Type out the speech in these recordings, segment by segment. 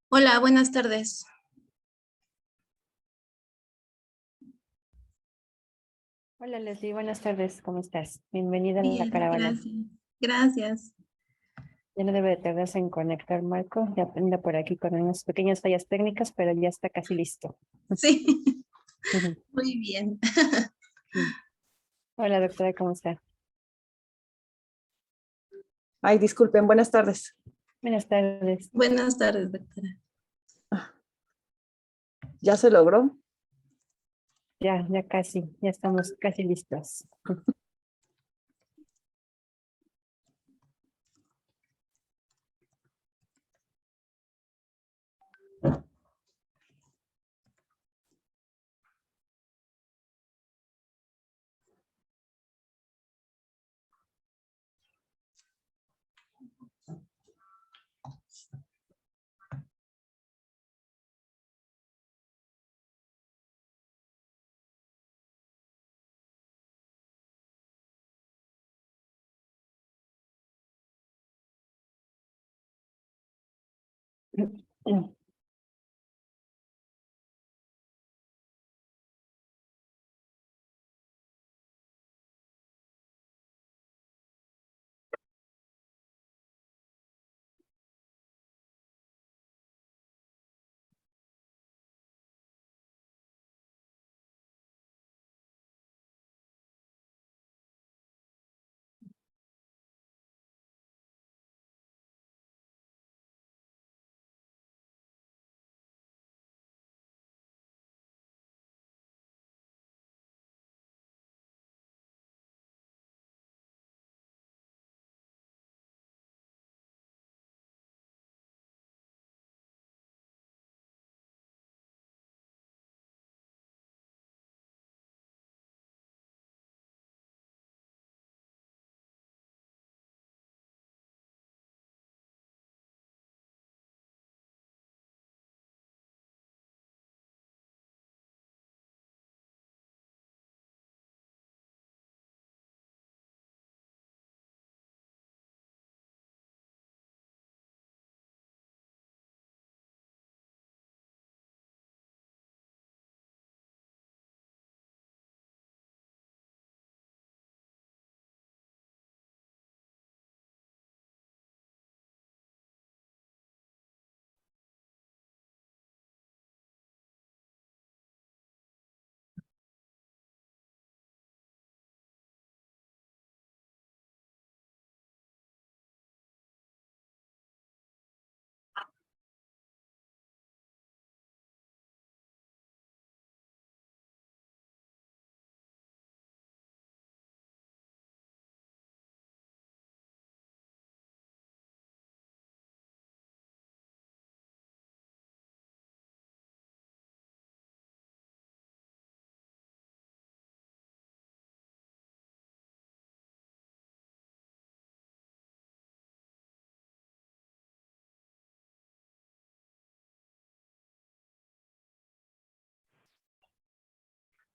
Hola, buenas tardes. Hola Leslie, buenas tardes, ¿cómo estás? Bienvenida a la Bien, caravana. gracias. Gracias. Ya no debe de tardarse en conectar, Marco. Ya anda por aquí con unas pequeñas fallas técnicas, pero ya está casi listo. Sí, Ujú. muy bien. Hola doctora, ¿cómo está? Ay, disculpen, buenas tardes. Buenas tardes. Buenas tardes, doctora. ¿Ya se logró? Ya casi, ya estamos casi listos.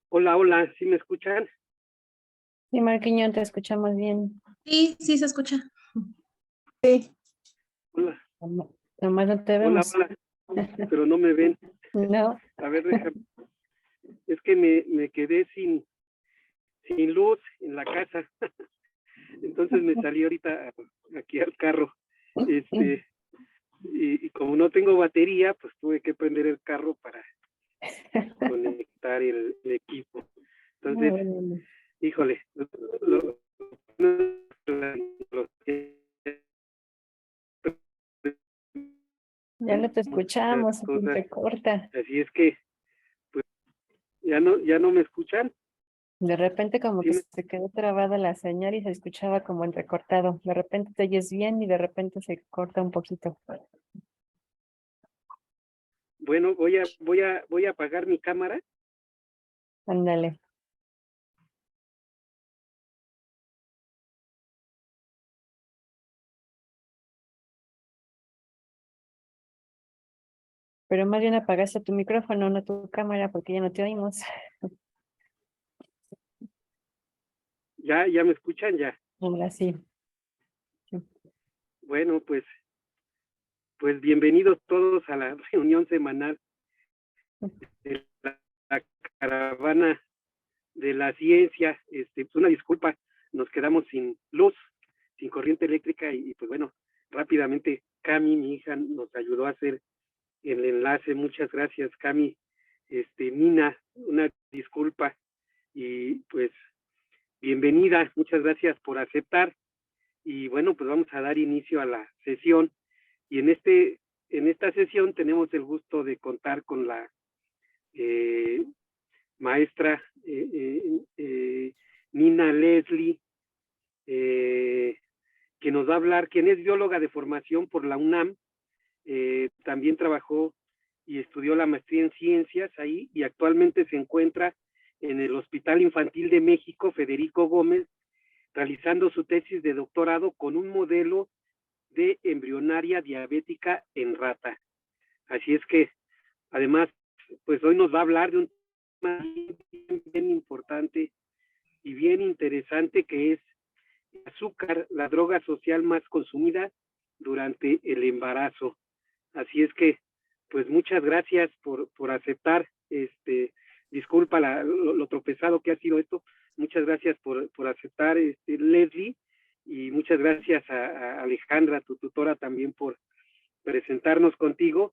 Hola, hola, ¿sí me escuchan? Sí, Marquiño, te escuchamos bien. Sí, sí se escucha. Sí, Hola, Nomás no te hola, vemos. hola, pero no me ven. No, A ver, déjame, es que me quedé sin luz en la casa, entonces me salí ahorita aquí al carro, y como no tengo batería, pues tuve que prender el carro para conectar el equipo. Entonces, híjole, ya no te muchas escuchamos, se te cosas, entrecorta. así es que, pues, ya no me escuchan. De repente como ¿Sí que me se quedó trabada la señal y se escuchaba como entrecortado. De repente te oyes bien y de repente se corta un poquito. Bueno, voy a apagar mi cámara. Ándale. Pero más bien apagaste tu micrófono, no tu cámara, porque ya no te oímos. Ya me escuchan ya. Ahora sí. Bueno, pues pues bienvenidos todos a la reunión semanal de la caravana de la ciencia. Pues una disculpa, nos quedamos sin luz, sin corriente eléctrica y pues bueno, rápidamente Cami, mi hija, nos ayudó a hacer el enlace. Muchas gracias, Cami. Nina, una disculpa y pues bienvenida, muchas gracias por aceptar. Y bueno, pues vamos a dar inicio a la sesión. Y en esta sesión tenemos el gusto de contar con la maestra Nina Leslie, que nos va a hablar, quien es bióloga de formación por la UNAM, también trabajó y estudió la maestría en ciencias ahí y actualmente se encuentra en el Hospital Infantil de México, Federico Gómez, realizando su tesis de doctorado con un modelo de embrionaria diabética en rata. Así es que, además, pues hoy nos va a hablar de un tema bien importante y bien interesante, que es el azúcar, la droga social más consumida durante el embarazo. Así es que, pues muchas gracias por aceptar, disculpa lo tropezado que ha sido esto, muchas gracias por aceptar, Leslie, y muchas gracias a Alejandra, tu tutora, también por presentarnos contigo,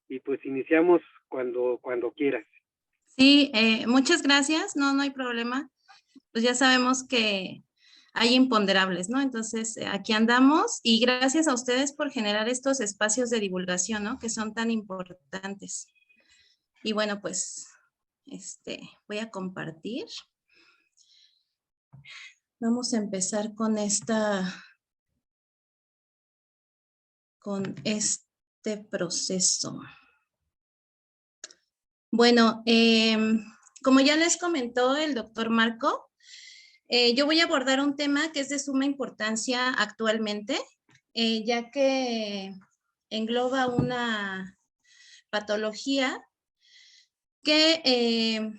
y pues iniciamos cuando quieras. Sí, muchas gracias. No hay problema. Pues ya sabemos que hay imponderables, ¿no? Entonces, aquí andamos y gracias a ustedes por generar estos espacios de divulgación, ¿no? Que son tan importantes. Y bueno, pues, voy a compartir. Vamos a empezar con este proceso. Bueno, como ya les comentó el doctor Marco, yo voy a abordar un tema que es de suma importancia actualmente, ya que engloba una patología que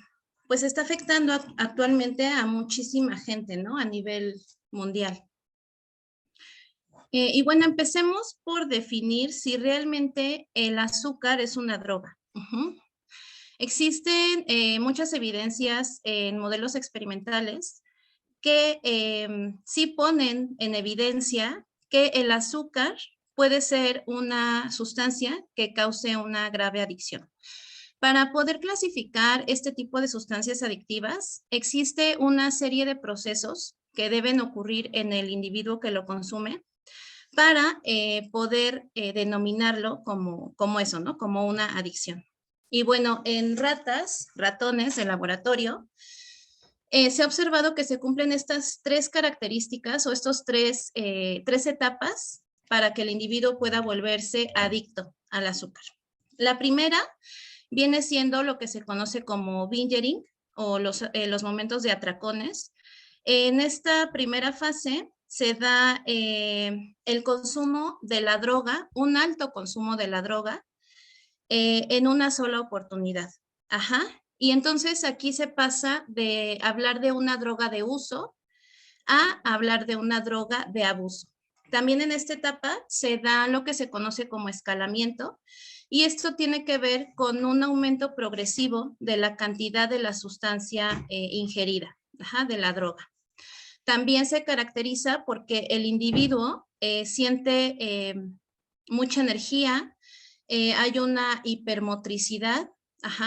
pues está afectando actualmente a muchísima gente, ¿no? A nivel mundial. Y bueno, empecemos por definir si realmente el azúcar es una droga. Existen muchas evidencias en modelos experimentales que sí ponen en evidencia que el azúcar puede ser una sustancia que cause una grave adicción. Para poder clasificar este tipo de sustancias adictivas, existe una serie de procesos que deben ocurrir en el individuo que lo consume para poder denominarlo como eso, ¿no? Como una adicción. Y bueno, en ratones de laboratorio, se ha observado que se cumplen estas tres características o estos tres etapas para que el individuo pueda volverse adicto al azúcar. La primera viene siendo lo que se conoce como bingering o los momentos de atracones. En esta primera fase se da el consumo de la droga, un alto consumo de la droga en una sola oportunidad. Y entonces aquí se pasa de hablar de una droga de uso a hablar de una droga de abuso. También en esta etapa se da lo que se conoce como escalamiento, y esto tiene que ver con un aumento progresivo de la cantidad de la sustancia ingerida, de la droga. También se caracteriza porque el individuo siente mucha energía, hay una hipermotricidad,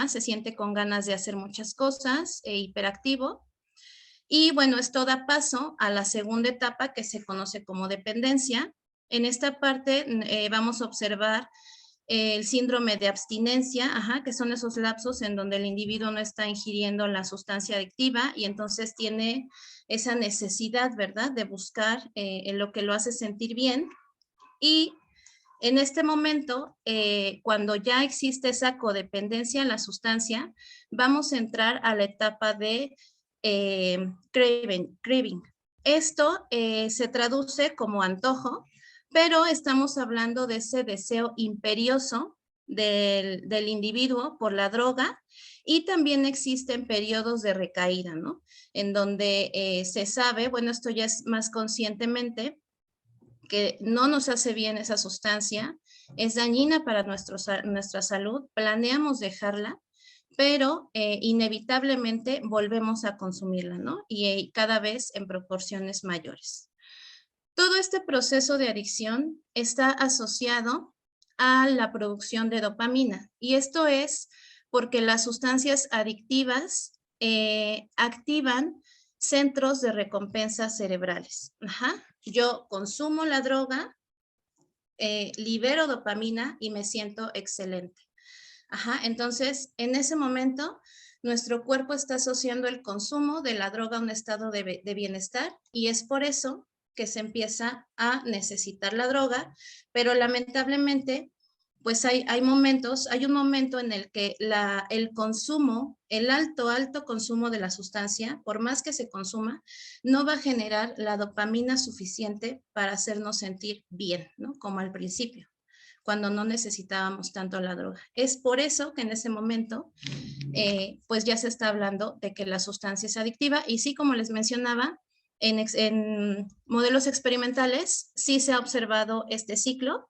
se siente con ganas de hacer muchas cosas, hiperactivo. Y bueno, esto da paso a la segunda etapa que se conoce como dependencia. En esta parte vamos a observar el síndrome de abstinencia, que son esos lapsos en donde el individuo no está ingiriendo la sustancia adictiva y entonces tiene esa necesidad, ¿verdad?, de buscar en lo que lo hace sentir bien. Y en este momento, cuando ya existe esa codependencia en la sustancia, vamos a entrar a la etapa de craving. Esto se traduce como antojo, pero estamos hablando de ese deseo imperioso del individuo por la droga, y también existen periodos de recaída, ¿no? En donde se sabe, bueno, esto ya es más conscientemente, que no nos hace bien esa sustancia es dañina para nuestra salud, planeamos dejarla, pero inevitablemente volvemos a consumirla, ¿no? Y cada vez en proporciones mayores. Todo este proceso de adicción está asociado a la producción de dopamina, y esto es porque las sustancias adictivas activan centros de recompensa cerebrales. Yo consumo la droga, libero dopamina y me siento excelente. Entonces, en ese momento, nuestro cuerpo está asociando el consumo de la droga a un estado de bienestar, y es por eso que se empieza a necesitar la droga, pero lamentablemente, pues hay un momento en el que el consumo, el alto consumo de la sustancia, por más que se consuma, no va a generar la dopamina suficiente para hacernos sentir bien, ¿no? Como al principio, cuando no necesitábamos tanto la droga. Es por eso que en ese momento, pues ya se está hablando de que la sustancia es adictiva, y sí, como les mencionaba, en modelos experimentales sí se ha observado este ciclo,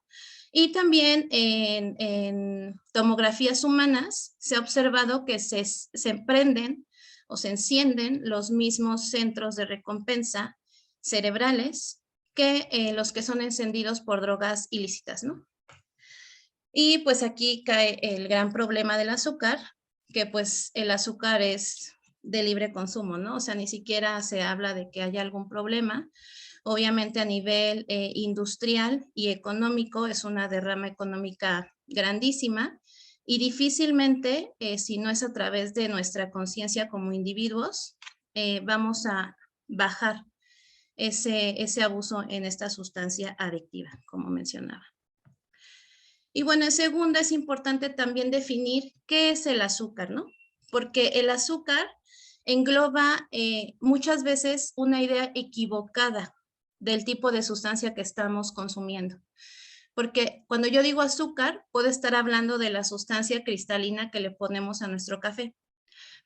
y también en tomografías humanas se ha observado que se prenden o se encienden los mismos centros de recompensa cerebrales que los que son encendidos por drogas ilícitas, ¿no? Y pues aquí cae el gran problema del azúcar, que pues el azúcar es de libre consumo, ¿no? O sea, ni siquiera se habla de que haya algún problema. Obviamente a nivel industrial y económico es una derrama económica grandísima, y difícilmente, si no es a través de nuestra conciencia como individuos, vamos a bajar ese abuso en esta sustancia adictiva, como mencionaba. Y bueno, en segunda es importante también definir qué es el azúcar, ¿no? Porque el azúcar engloba muchas veces una idea equivocada del tipo de sustancia que estamos consumiendo. Porque cuando yo digo azúcar, puedo estar hablando de la sustancia cristalina que le ponemos a nuestro café.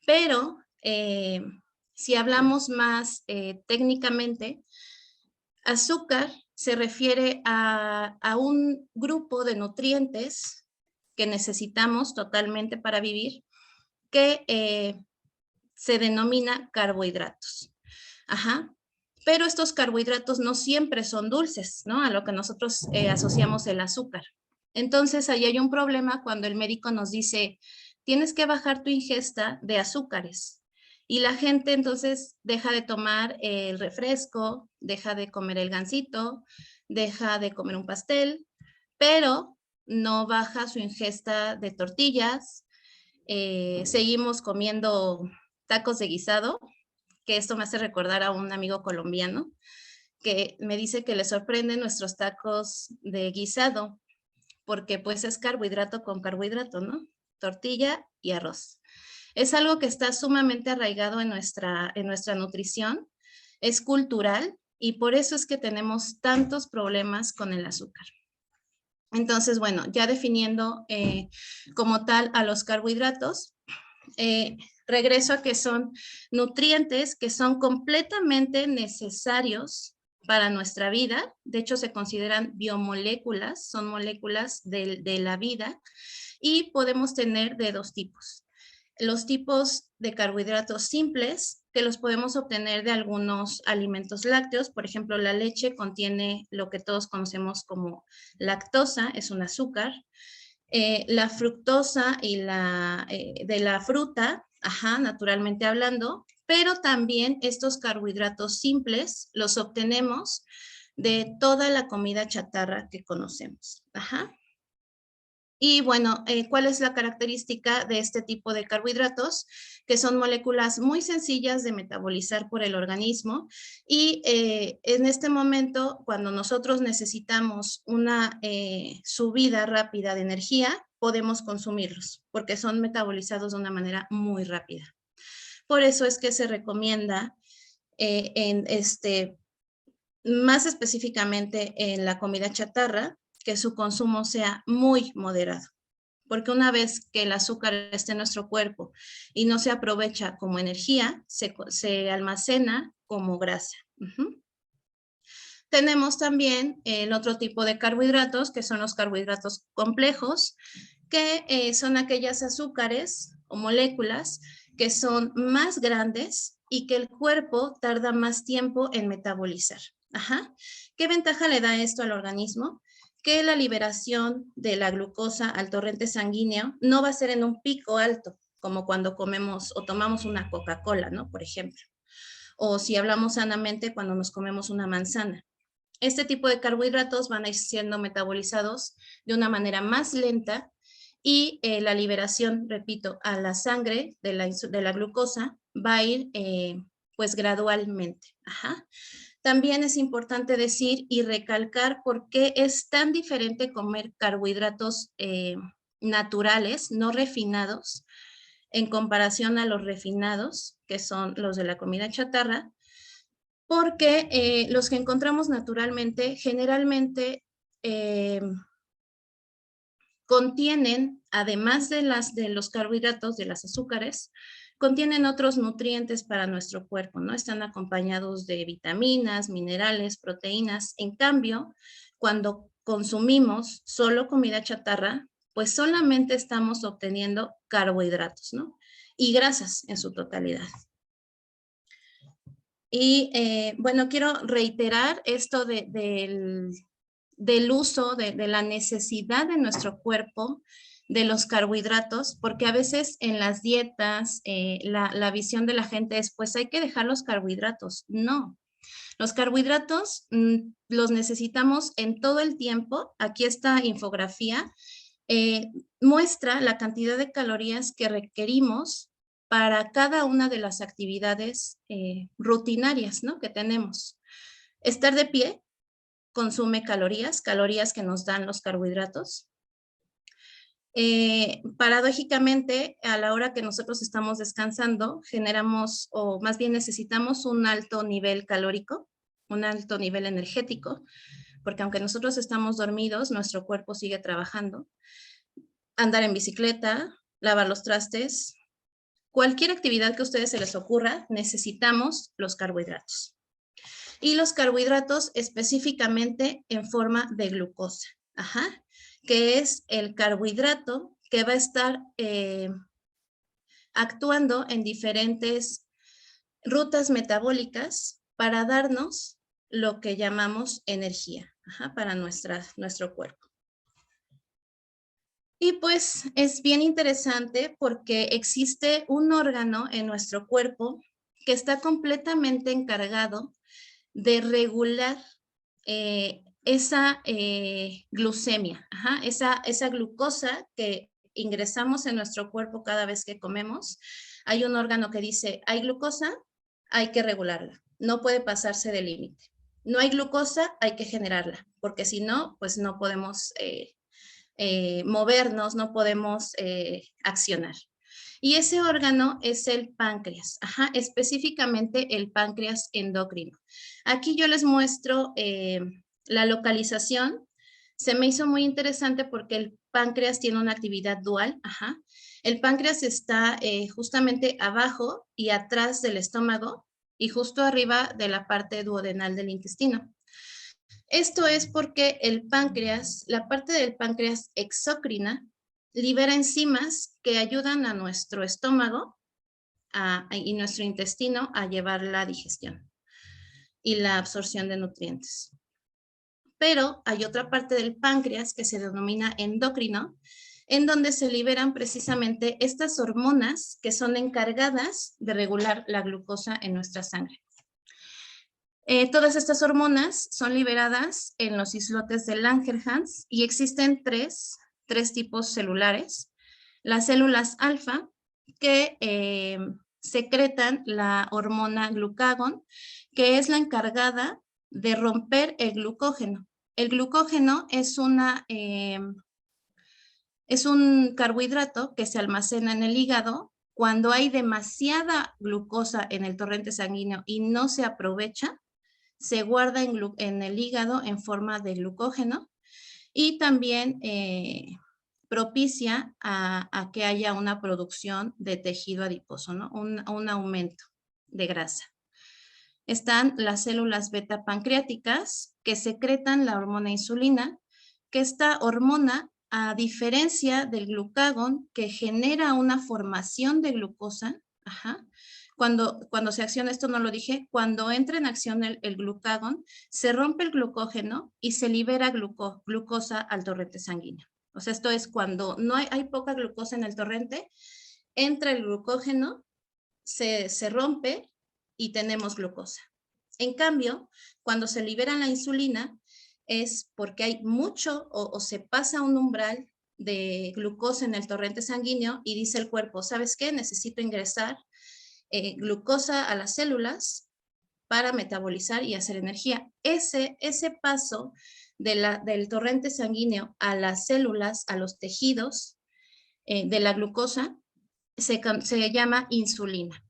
Pero si hablamos más técnicamente, azúcar se refiere a un grupo de nutrientes que necesitamos totalmente para vivir, que se denomina carbohidratos. Pero estos carbohidratos no siempre son dulces, ¿no? A lo que nosotros asociamos el azúcar. Entonces, ahí hay un problema cuando el médico nos dice, tienes que bajar tu ingesta de azúcares. Y la gente entonces deja de tomar el refresco, deja de comer el gansito, deja de comer un pastel, pero no baja su ingesta de tortillas. Seguimos comiendo tacos de guisado, que esto me hace recordar a un amigo colombiano que me dice que le sorprenden nuestros tacos de guisado, porque pues es carbohidrato con carbohidrato, ¿no? Tortilla y arroz. Es algo que está sumamente arraigado en nuestra nutrición, es cultural, y por eso es que tenemos tantos problemas con el azúcar. Entonces, bueno, ya definiendo como tal a los carbohidratos, regreso a que son nutrientes que son completamente necesarios para nuestra vida. De hecho, se consideran biomoléculas, son moléculas de la vida, y podemos tener de dos tipos. Los tipos de carbohidratos simples, que los podemos obtener de algunos alimentos lácteos. Por ejemplo, la leche contiene lo que todos conocemos como lactosa, es un azúcar. La fructosa y de la fruta, naturalmente hablando, pero también estos carbohidratos simples los obtenemos de toda la comida chatarra que conocemos. Y bueno, ¿cuál es la característica de este tipo de carbohidratos? Que son moléculas muy sencillas de metabolizar por el organismo, y en este momento, cuando nosotros necesitamos una subida rápida de energía, podemos consumirlos, porque son metabolizados de una manera muy rápida. Por eso es que se recomienda más específicamente en la comida chatarra, que su consumo sea muy moderado, porque una vez que el azúcar esté en nuestro cuerpo y no se aprovecha como energía, se almacena como grasa. tenemos también el otro tipo de carbohidratos, que son los carbohidratos complejos, que son aquellas azúcares o moléculas que son más grandes y que el cuerpo tarda más tiempo en metabolizar. Ajá. ¿Qué ventaja le da esto al organismo? Que la liberación de la glucosa al torrente sanguíneo no va a ser en un pico alto, como cuando comemos o tomamos una Coca-Cola, ¿no? Por ejemplo. O si hablamos sanamente cuando nos comemos una manzana. Este tipo de carbohidratos van a ir siendo metabolizados de una manera más lenta y la liberación, repito, a la sangre de la glucosa va a ir pues gradualmente. Ajá. También es importante decir y recalcar por qué es tan diferente comer carbohidratos naturales, no refinados, en comparación a los refinados, que son los de la comida chatarra, porque los que encontramos naturalmente generalmente contienen, además de los carbohidratos, de las azúcares, contienen otros nutrientes para nuestro cuerpo, ¿no? Están acompañados de vitaminas, minerales, proteínas. En cambio, cuando consumimos solo comida chatarra, pues solamente estamos obteniendo carbohidratos, ¿no? Y grasas en su totalidad. Y bueno, quiero reiterar esto del uso, de la necesidad de nuestro cuerpo de los carbohidratos, porque a veces en las dietas la visión de la gente es, pues hay que dejar los carbohidratos. No, los carbohidratos los necesitamos en todo el tiempo. Aquí esta infografía muestra la cantidad de calorías que requerimos para cada una de las actividades rutinarias, ¿no? Que tenemos. Estar de pie consume calorías que nos dan los carbohidratos. Paradójicamente, a la hora que nosotros estamos descansando, generamos, o más bien necesitamos un alto nivel calórico, un alto nivel energético, porque aunque nosotros estamos dormidos, nuestro cuerpo sigue trabajando. Andar en bicicleta, lavar los trastes, cualquier actividad que a ustedes se les ocurra, necesitamos los carbohidratos. Y los carbohidratos específicamente en forma de glucosa, ajá, que es el carbohidrato que va a estar actuando en diferentes rutas metabólicas para darnos lo que llamamos energía, ajá, para nuestro cuerpo. Y pues es bien interesante porque existe un órgano en nuestro cuerpo que está completamente encargado de regular esa glucemia, ajá, esa glucosa que ingresamos en nuestro cuerpo cada vez que comemos. Hay un órgano que dice, hay glucosa, hay que regularla, no puede pasarse del límite. No hay glucosa, hay que generarla, porque si no, pues no podemos movernos, no podemos accionar. Y ese órgano es el páncreas, ajá, específicamente el páncreas endocrino. Aquí yo les muestro la localización. Se me hizo muy interesante porque el páncreas tiene una actividad dual, ajá. El páncreas está justamente abajo y atrás del estómago y justo arriba de la parte duodenal del intestino. Esto es porque el páncreas, la parte del páncreas exócrina, libera enzimas que ayudan a nuestro estómago y nuestro intestino a llevar la digestión y la absorción de nutrientes. Pero hay otra parte del páncreas que se denomina endocrino, en donde se liberan precisamente estas hormonas que son encargadas de regular la glucosa en nuestra sangre. Todas estas hormonas son liberadas en los islotes de Langerhans y existen tres tipos celulares. Las células alfa, que secretan la hormona glucagón, que es la encargada de romper el glucógeno. El glucógeno es un carbohidrato que se almacena en el hígado cuando hay demasiada glucosa en el torrente sanguíneo y no se aprovecha. Se guarda en el hígado en forma de glucógeno y también propicia a que haya una producción de tejido adiposo, ¿no? Un aumento de grasa. Están las células beta pancreáticas, que secretan la hormona insulina, que esta hormona, a diferencia del glucagón, que genera una formación de glucosa, cuando se acciona, esto no lo dije, cuando entra en acción el glucagón, se rompe el glucógeno y se libera glucosa al torrente sanguíneo. O sea, esto es cuando no hay poca glucosa en el torrente, entra el glucógeno, se rompe y tenemos glucosa. En cambio, cuando se libera la insulina, es porque hay mucho o se pasa un umbral de glucosa en el torrente sanguíneo y dice el cuerpo, ¿sabes qué? Necesito ingresar glucosa a las células para metabolizar y hacer energía. Ese paso del torrente sanguíneo a las células, a los tejidos de la glucosa, se llama insulina.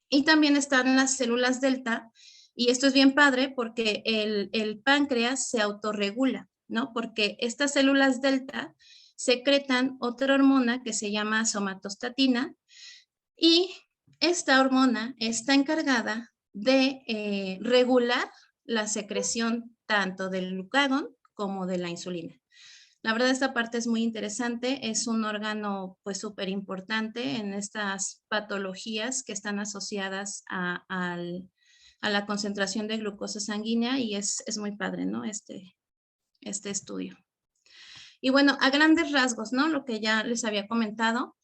Y también están las células delta, y esto es bien padre porque el páncreas se autorregula, ¿no? Porque estas células delta secretan otra hormona que se llama somatostatina, y esta hormona está encargada de regular la secreción tanto del glucagón como de la insulina. La verdad, esta parte es muy interesante, es un órgano pues súper importante en estas patologías que están asociadas a la concentración de glucosa sanguínea, y es muy padre, ¿no? Este estudio. Y bueno, a grandes rasgos, ¿no? Lo que ya les había comentado,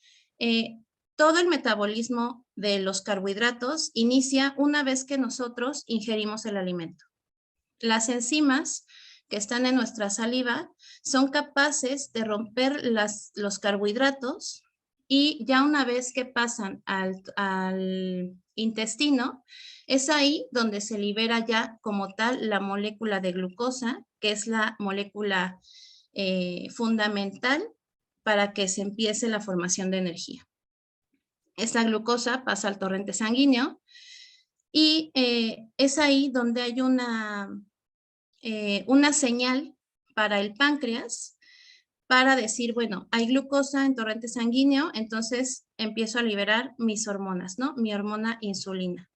todo el metabolismo de los carbohidratos inicia una vez que nosotros ingerimos el alimento. Las enzimas que están en nuestra saliva son capaces de romper los carbohidratos, y ya una vez que pasan al intestino, es ahí donde se libera ya como tal la molécula de glucosa, que es la molécula fundamental para que se empiece la formación de energía. Esta glucosa pasa al torrente sanguíneo y es ahí donde hay una señal para el páncreas para decir, bueno, hay glucosa en torrente sanguíneo, entonces empiezo a liberar mis hormonas, ¿no? Mi hormona insulina.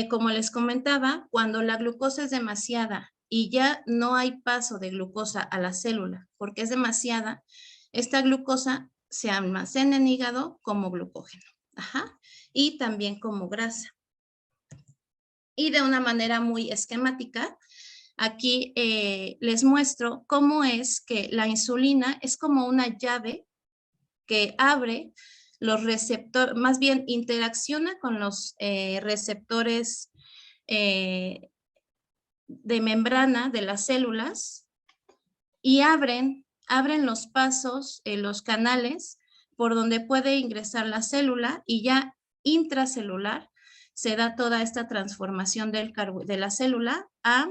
Como les comentaba, cuando la glucosa es demasiada y ya no hay paso de glucosa a la célula porque es demasiada, esta glucosa se almacena en hígado como glucógeno, y también como grasa. Y de una manera muy esquemática, aquí les muestro cómo es que la insulina es como una llave que abre los receptores, más bien interacciona con los receptores de membrana de las células, y abren los pasos, los canales por donde puede ingresar la célula, y ya intracelular se da toda esta transformación de la célula a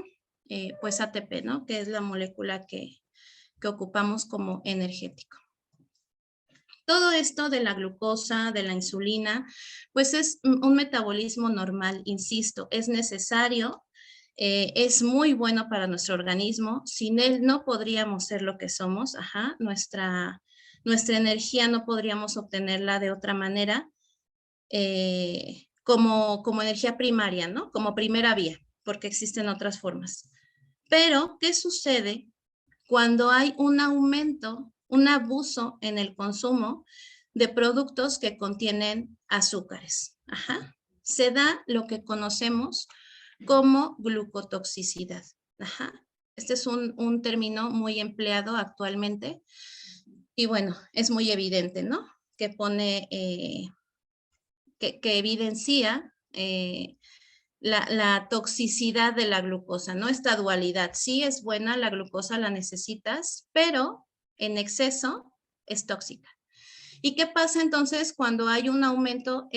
pues ATP, ¿no? Que es la molécula que ocupamos como energético. Todo esto de la glucosa, de la insulina, pues es un metabolismo normal, insisto, es necesario, es muy bueno para nuestro organismo. Sin él no podríamos ser lo que somos, nuestra energía no podríamos obtenerla de otra manera, como energía primaria, ¿no? Como primera vía, porque existen otras formas. Pero, ¿qué sucede cuando hay un aumento, un abuso en el consumo de productos que contienen azúcares? Se da lo que conocemos como glucotoxicidad. Este es un término muy empleado actualmente, y bueno, es muy evidente, ¿no? Que pone, que evidencia la toxicidad de la glucosa, ¿no? Esta dualidad. Sí es buena, la glucosa la necesitas, pero en exceso es tóxica. ¿Y qué pasa entonces cuando hay un aumento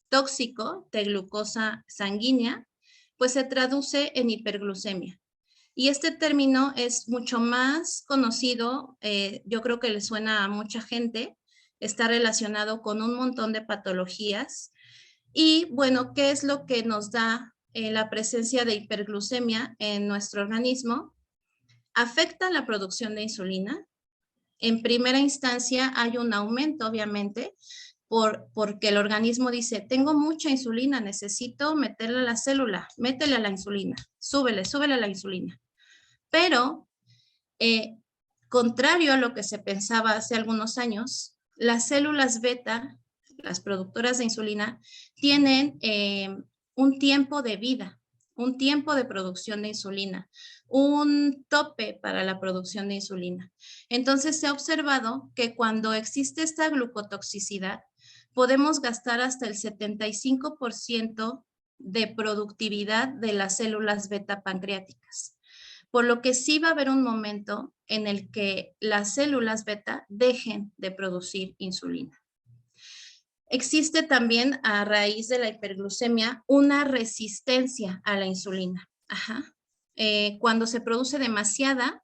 tóxico de glucosa sanguínea? Pues se traduce en hiperglucemia. Y este término es mucho más conocido, yo creo que le suena a mucha gente, está relacionado con un montón de patologías. Y bueno, ¿qué es lo que nos da la presencia de hiperglucemia en nuestro organismo? Afecta la producción de insulina. En primera instancia hay un aumento, obviamente, porque el organismo dice, tengo mucha insulina, necesito meterle a la célula, métele a la insulina, súbele a la insulina. Pero, contrario a lo que se pensaba hace algunos años, las células beta, las productoras de insulina, tienen un tiempo de vida, un tiempo de producción de insulina, un tope para la producción de insulina. Entonces se ha observado que cuando existe esta glucotoxicidad, podemos gastar hasta el 75% de productividad de las células beta pancreáticas. Por lo que sí va a haber un momento en el que las células beta dejen de producir insulina. Existe también, a raíz de la hiperglucemia, una resistencia a la insulina. Cuando se produce demasiada,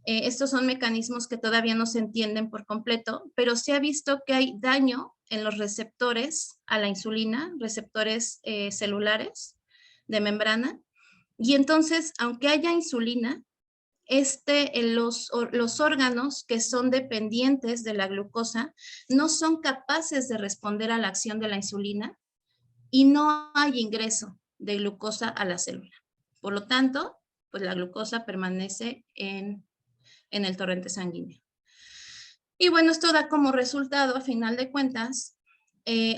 estos son mecanismos que todavía no se entienden por completo, pero se ha visto que hay daño en los receptores a la insulina, receptores celulares de membrana, y entonces, aunque haya insulina, los órganos que son dependientes de la glucosa no son capaces de responder a la acción de la insulina y no hay ingreso de glucosa a la célula. Por lo tanto, pues la glucosa permanece en el torrente sanguíneo. Y bueno, esto da como resultado, a final de cuentas,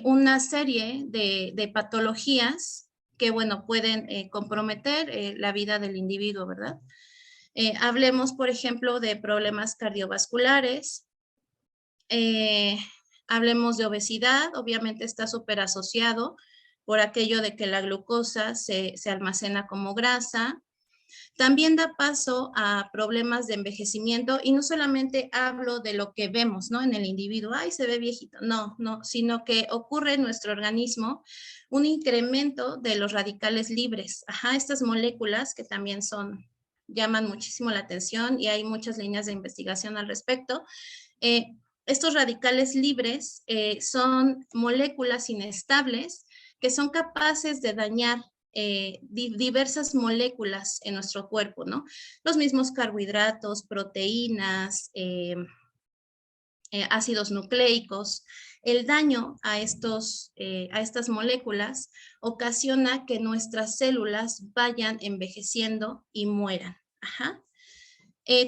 una serie de patologías que, bueno, pueden comprometer la vida del individuo, ¿verdad? Hablemos, por ejemplo, de problemas cardiovasculares, hablemos de obesidad, obviamente está súper asociado por aquello de que la glucosa se almacena como grasa. También da paso a problemas de envejecimiento y no solamente hablo de lo que vemos, ¿no? En el individuo, ay, se ve viejito, no, sino que ocurre en nuestro organismo un incremento de los radicales libres, estas moléculas que también llaman muchísimo la atención y hay muchas líneas de investigación al respecto. Estos radicales libres son moléculas inestables que son capaces de dañar diversas moléculas en nuestro cuerpo, ¿no? Los mismos carbohidratos, proteínas, ácidos nucleicos. El daño a estas moléculas ocasiona que nuestras células vayan envejeciendo y mueran.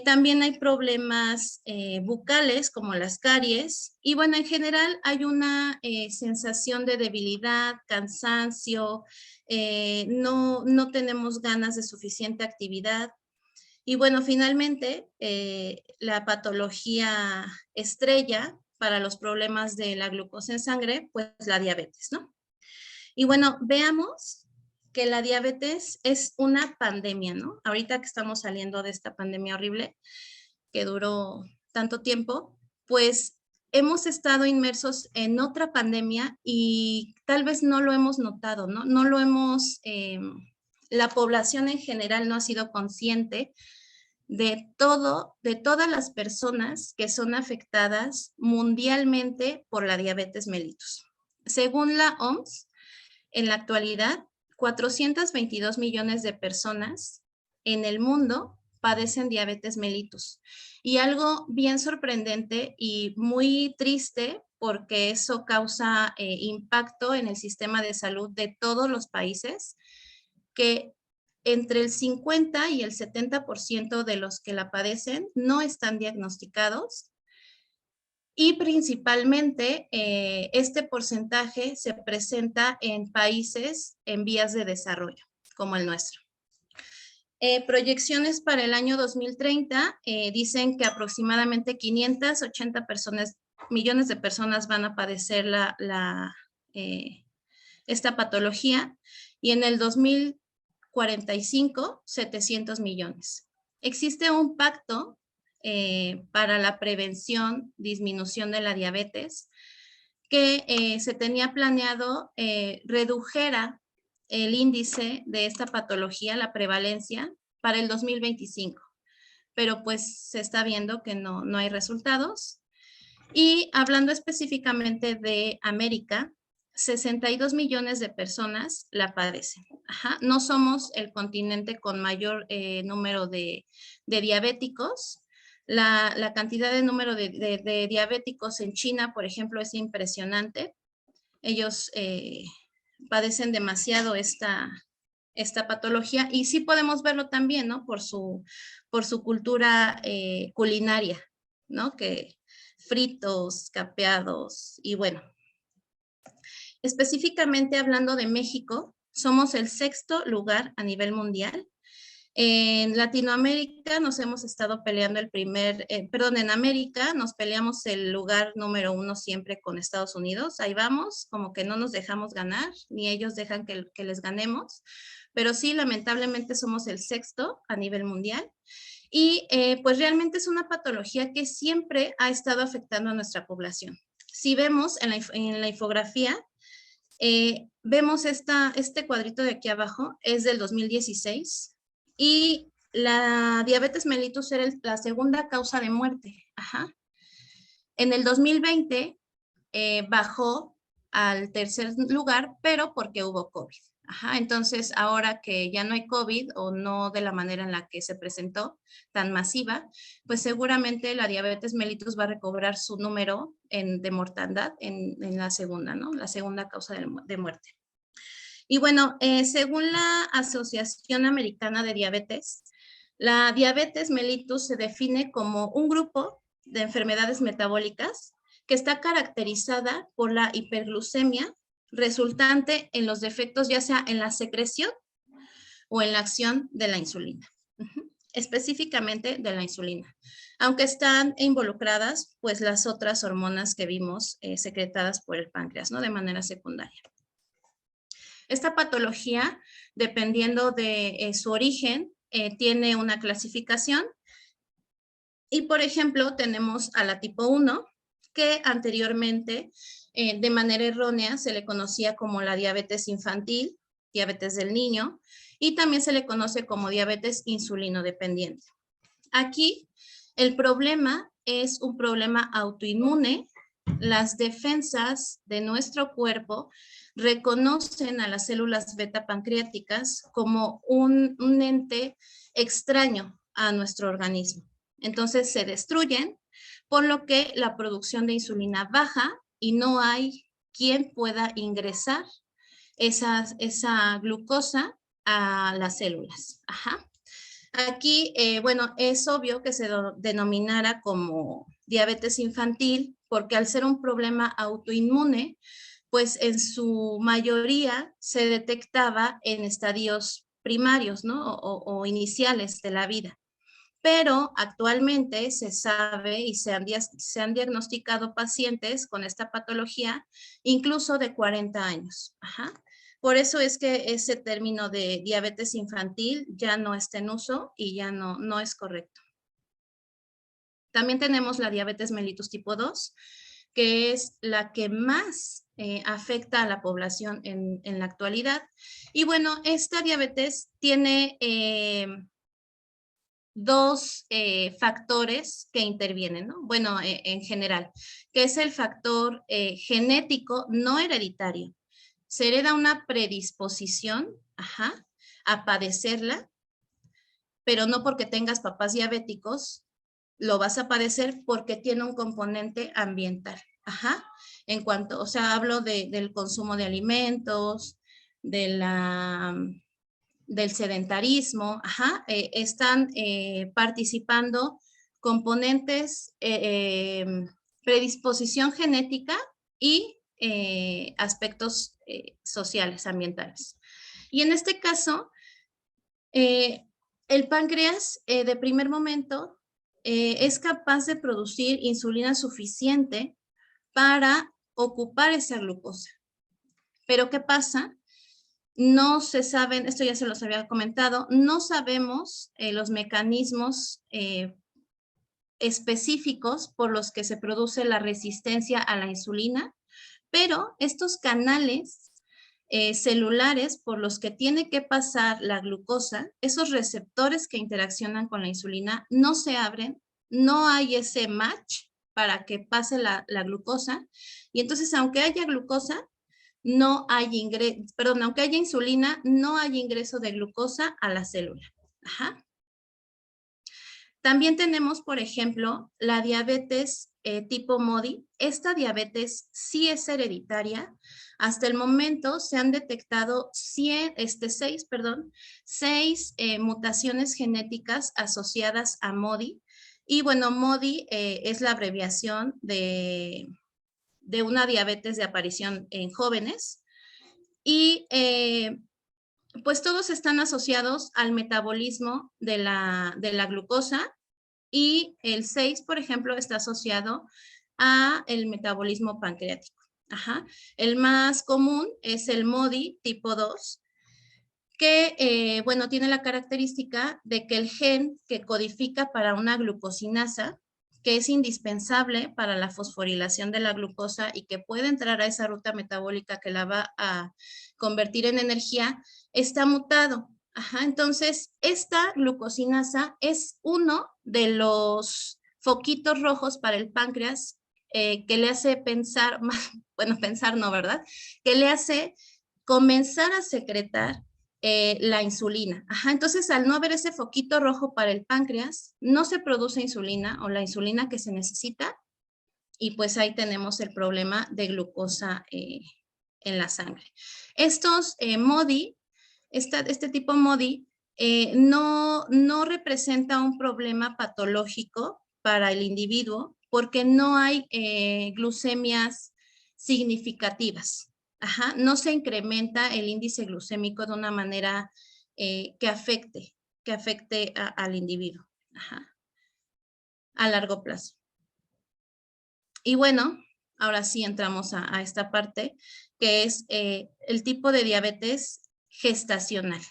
También hay problemas bucales como las caries y bueno, en general hay una sensación de debilidad, cansancio, no tenemos ganas de suficiente actividad. Y bueno, finalmente, la patología estrella para los problemas de la glucosa en sangre, pues la diabetes, ¿no? Y bueno, veamos que la diabetes es una pandemia, ¿no? Ahorita que estamos saliendo de esta pandemia horrible que duró tanto tiempo, pues hemos estado inmersos en otra pandemia y tal vez no lo hemos notado, ¿no? No lo hemos, la población en general no ha sido consciente de todas las personas que son afectadas mundialmente por la diabetes mellitus. Según la OMS, en la actualidad, 422 millones de personas en el mundo padecen diabetes mellitus. Y algo bien sorprendente y muy triste, porque eso causa impacto en el sistema de salud de todos los países, que entre el 50 y el 70% de los que la padecen no están diagnosticados. Y principalmente este porcentaje se presenta en países en vías de desarrollo, como el nuestro. Proyecciones para el año 2030 dicen que aproximadamente 580 millones de personas van a padecer esta patología y en el 2045, 700 millones. Existe un pacto para la prevención, disminución de la diabetes, que se tenía planeado redujera el índice de esta patología, la prevalencia, para el 2025. Pero pues se está viendo que no hay resultados. Y hablando específicamente de América, 62 millones de personas la padecen. No somos el continente con mayor número de diabéticos. La cantidad de número de diabéticos en China, por ejemplo, es impresionante. Ellos padecen demasiado esta patología y sí podemos verlo también, ¿no? Por su cultura culinaria, ¿no? Que fritos, capeados y bueno. Específicamente hablando de México, somos el 6º lugar a nivel mundial. En Latinoamérica nos hemos estado peleando en América nos peleamos el lugar número 1 siempre con Estados Unidos. Ahí vamos, como que no nos dejamos ganar, ni ellos dejan que les ganemos. Pero sí, lamentablemente somos el 6º a nivel mundial. Y pues realmente es una patología que siempre ha estado afectando a nuestra población. Si vemos en la infografía, vemos este cuadrito de aquí abajo, es del 2016. Y la diabetes mellitus era la segunda causa de muerte. Ajá. En el 2020 bajó al 3er lugar, pero porque hubo COVID. Ajá. Entonces, ahora que ya no hay COVID o no de la manera en la que se presentó, tan masiva, pues seguramente la diabetes mellitus va a recobrar su número de mortandad en la segunda, ¿no? La segunda causa de muerte. Y bueno, según la Asociación Americana de Diabetes, la diabetes mellitus se define como un grupo de enfermedades metabólicas que está caracterizada por la hiperglucemia resultante en los defectos ya sea en la secreción o en la acción de la insulina, específicamente de la insulina, aunque están involucradas pues las otras hormonas que vimos secretadas por el páncreas, ¿no? De manera secundaria. Esta patología, dependiendo de su origen, tiene una clasificación y, por ejemplo, tenemos a la tipo 1, que anteriormente, de manera errónea, se le conocía como la diabetes infantil, diabetes del niño, y también se le conoce como diabetes insulinodependiente. Aquí, el problema es un problema autoinmune. Las defensas de nuestro cuerpo reconocen a las células beta pancreáticas como un ente extraño a nuestro organismo. Entonces se destruyen, por lo que la producción de insulina baja y no hay quien pueda ingresar esa glucosa a las células. Ajá. Aquí, bueno, es obvio que se denominara como diabetes infantil porque al ser un problema autoinmune, pues en su mayoría se detectaba en estadios primarios, ¿no? O iniciales de la vida. Pero actualmente se sabe y se han diagnosticado pacientes con esta patología incluso de 40 años. Ajá. Por eso es que ese término de diabetes infantil ya no está en uso y ya no es correcto. También tenemos la diabetes mellitus tipo 2, que es la que más afecta a la población en la actualidad. Y bueno, esta diabetes tiene dos factores que intervienen, ¿no? Bueno, en general, que es el factor genético no hereditario. Se hereda una predisposición, ajá, a padecerla, pero no porque tengas papás diabéticos, lo vas a padecer porque tiene un componente ambiental, ajá. En cuanto, o sea, hablo del consumo de alimentos, del sedentarismo, ajá, están participando componentes, predisposición genética y aspectos sociales, ambientales. Y en este caso, el páncreas de primer momento es capaz de producir insulina suficiente para ocupar esa glucosa. Pero ¿qué pasa? No se saben, esto ya se los había comentado, no sabemos los mecanismos específicos por los que se produce la resistencia a la insulina, pero estos canales celulares por los que tiene que pasar la glucosa, esos receptores que interaccionan con la insulina, no se abren, no hay ese match para que pase la glucosa, y entonces aunque haya glucosa, no hay ingreso, perdón, aunque haya insulina, no hay ingreso de glucosa a la célula. Ajá. También tenemos, por ejemplo, la diabetes tipo MODY. Esta diabetes sí es hereditaria. Hasta el momento se han detectado seis mutaciones genéticas asociadas a MODY. Y bueno, MODY es la abreviación de una diabetes de aparición en jóvenes. Y pues todos están asociados al metabolismo de la glucosa, y el 6, por ejemplo, está asociado a el metabolismo pancreático. Ajá. El más común es el MODY tipo 2, que, bueno, tiene la característica de que el gen que codifica para una glucosinasa, que es indispensable para la fosforilación de la glucosa y que puede entrar a esa ruta metabólica que la va a convertir en energía, está mutado. Ajá, entonces, esta glucosinasa es uno de los foquitos rojos para el páncreas que le hace pensar, bueno, pensar no, ¿verdad? Que le hace comenzar a secretar la insulina. Ajá, entonces, al no haber ese foquito rojo para el páncreas, no se produce insulina o la insulina que se necesita, y pues ahí tenemos el problema de glucosa en la sangre. Estos MODY, este tipo MODY, no representa un problema patológico para el individuo porque no hay glucemias significativas. Ajá, no se incrementa el índice glucémico de una manera que afecte al individuo. Ajá, a largo plazo. Y bueno, ahora sí entramos a esta parte, que es el tipo de diabetes gestacional.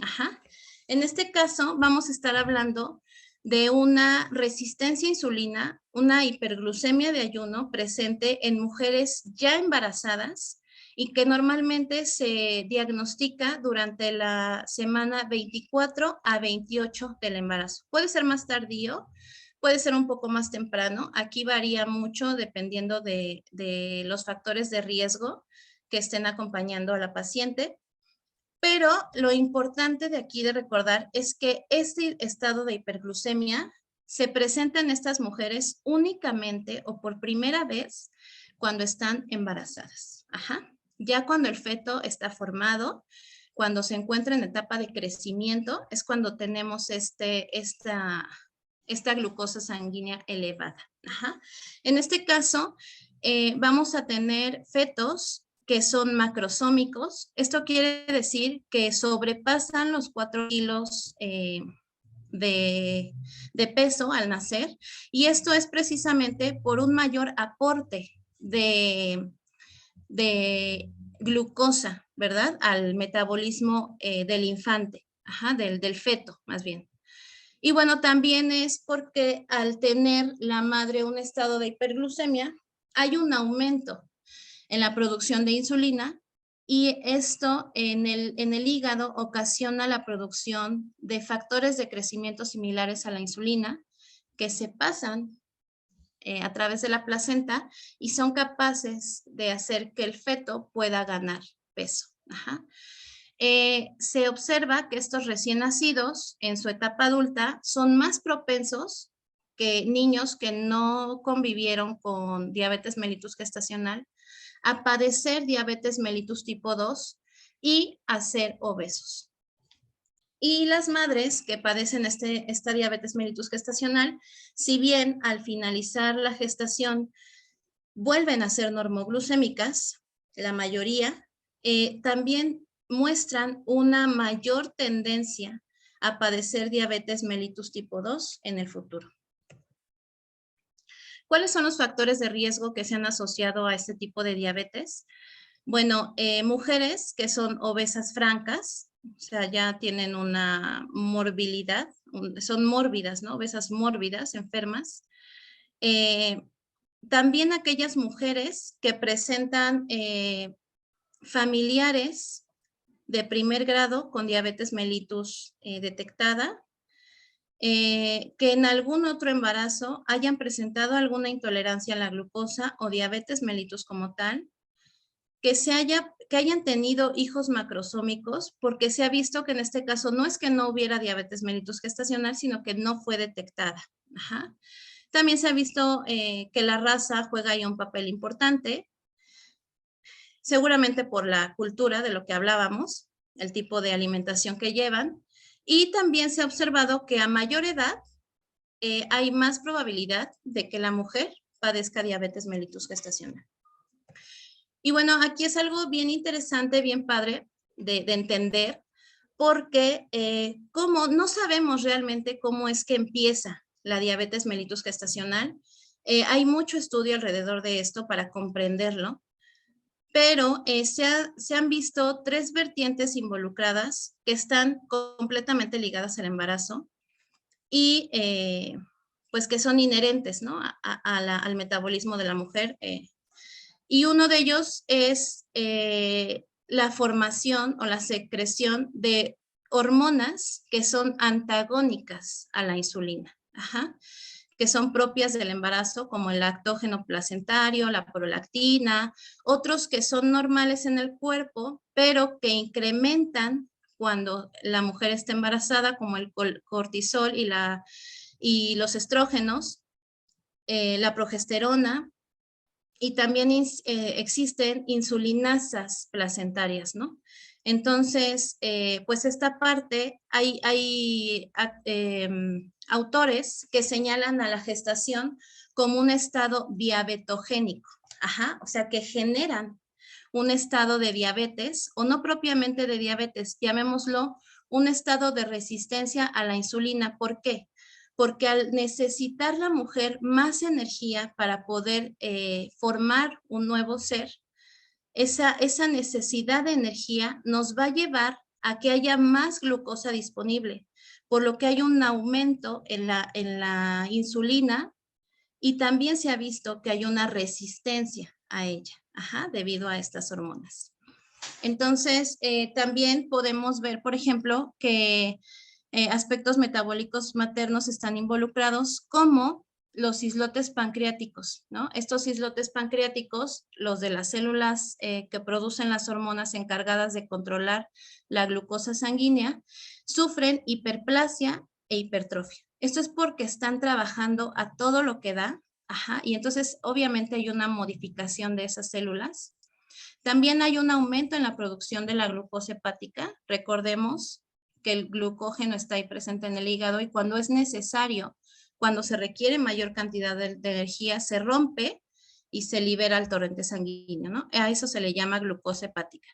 Ajá. En este caso vamos a estar hablando de una resistencia a insulina, una hiperglucemia de ayuno presente en mujeres ya embarazadas y que normalmente se diagnostica durante la semana 24 a 28 del embarazo. Puede ser más tardío, puede ser un poco más temprano. Aquí varía mucho dependiendo de los factores de riesgo que estén acompañando a la paciente. Pero lo importante de aquí de recordar es que este estado de hiperglucemia se presenta en estas mujeres únicamente o por primera vez cuando están embarazadas. Ajá. Ya cuando el feto está formado, cuando se encuentra en etapa de crecimiento, es cuando tenemos esta glucosa sanguínea elevada. Ajá. En este caso, vamos a tener fetos que son macrosómicos. Esto quiere decir que sobrepasan los 4 kilos de peso al nacer, y esto es precisamente por un mayor aporte de glucosa, ¿verdad? Al metabolismo del infante, ajá, del feto, más bien. Y bueno, también es porque al tener la madre un estado de hiperglucemia, hay un aumento en la producción de insulina, y esto en el hígado ocasiona la producción de factores de crecimiento similares a la insulina que se pasan a través de la placenta y son capaces de hacer que el feto pueda ganar peso. Ajá. Se observa que estos recién nacidos en su etapa adulta son más propensos que niños que no convivieron con diabetes mellitus gestacional a padecer diabetes mellitus tipo 2 y a ser obesos. Y las madres que padecen esta diabetes mellitus gestacional, si bien al finalizar la gestación vuelven a ser normoglucémicas, la mayoría, también muestran una mayor tendencia a padecer diabetes mellitus tipo 2 en el futuro. ¿Cuáles son los factores de riesgo que se han asociado a este tipo de diabetes? Bueno, mujeres que son obesas francas, o sea, ya tienen una morbilidad, son mórbidas, ¿no? Obesas mórbidas, enfermas. También aquellas mujeres que presentan familiares de primer grado con diabetes mellitus detectada, que en algún otro embarazo hayan presentado alguna intolerancia a la glucosa o diabetes mellitus como tal, que hayan tenido hijos macrosómicos, porque se ha visto que en este caso no es que no hubiera diabetes mellitus gestacional, sino que no fue detectada. Ajá. También se ha visto que la raza juega ahí un papel importante, seguramente por la cultura de lo que hablábamos, el tipo de alimentación que llevan, y también se ha observado que a mayor edad hay más probabilidad de que la mujer padezca diabetes mellitus gestacional. Y bueno, aquí es algo bien interesante, bien padre de entender, porque como no sabemos realmente cómo es que empieza la diabetes mellitus gestacional, hay mucho estudio alrededor de esto para comprenderlo, pero se han visto 3 vertientes involucradas que están completamente ligadas al embarazo y pues que son inherentes, ¿no? Al metabolismo de la mujer. Y uno de ellos es la formación o la secreción de hormonas que son antagónicas a la insulina. Ajá, que son propias del embarazo, como el lactógeno placentario, la prolactina, otros que son normales en el cuerpo, pero que incrementan cuando la mujer está embarazada, como el cortisol y los estrógenos, la progesterona, y también existen insulinasas placentarias, ¿no? Entonces, pues esta parte, hay autores que señalan a la gestación como un estado diabetogénico, ajá, o sea, que generan un estado de diabetes, o no propiamente de diabetes, llamémoslo un estado de resistencia a la insulina. ¿Por qué? Porque al necesitar la mujer más energía para poder formar un nuevo ser, esa necesidad de energía nos va a llevar a que haya más glucosa disponible, por lo que hay un aumento en la insulina, y también se ha visto que hay una resistencia a ella, ajá, debido a estas hormonas. Entonces, también podemos ver, por ejemplo, que aspectos metabólicos maternos están involucrados, como los islotes pancreáticos, ¿no? Estos islotes pancreáticos, los de las células que producen las hormonas encargadas de controlar la glucosa sanguínea, sufren hiperplasia e hipertrofia. Esto es porque están trabajando a todo lo que da, ajá, y entonces obviamente hay una modificación de esas células. También hay un aumento en la producción de la glucosa hepática. Recordemos que el glucógeno está ahí presente en el hígado, y cuando es necesario, cuando se requiere mayor cantidad de energía, se rompe y se libera el torrente sanguíneo, ¿no? A eso se le llama glucosa hepática.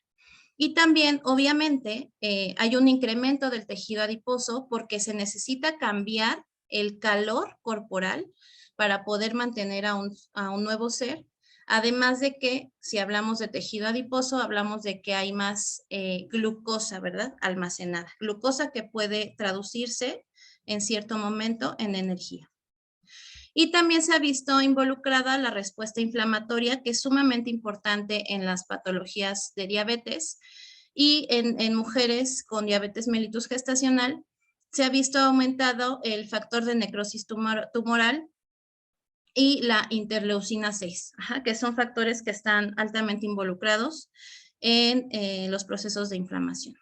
Y también, obviamente, hay un incremento del tejido adiposo porque se necesita cambiar el calor corporal para poder mantener a un nuevo ser. Además de que, si hablamos de tejido adiposo, hablamos de que hay más glucosa, ¿verdad? Almacenada. Glucosa que puede traducirse en cierto momento en energía. Y también se ha visto involucrada la respuesta inflamatoria, que es sumamente importante en las patologías de diabetes, y en mujeres con diabetes mellitus gestacional se ha visto aumentado el factor de necrosis tumoral y la interleucina 6, ajá, que son factores que están altamente involucrados en los procesos de inflamación.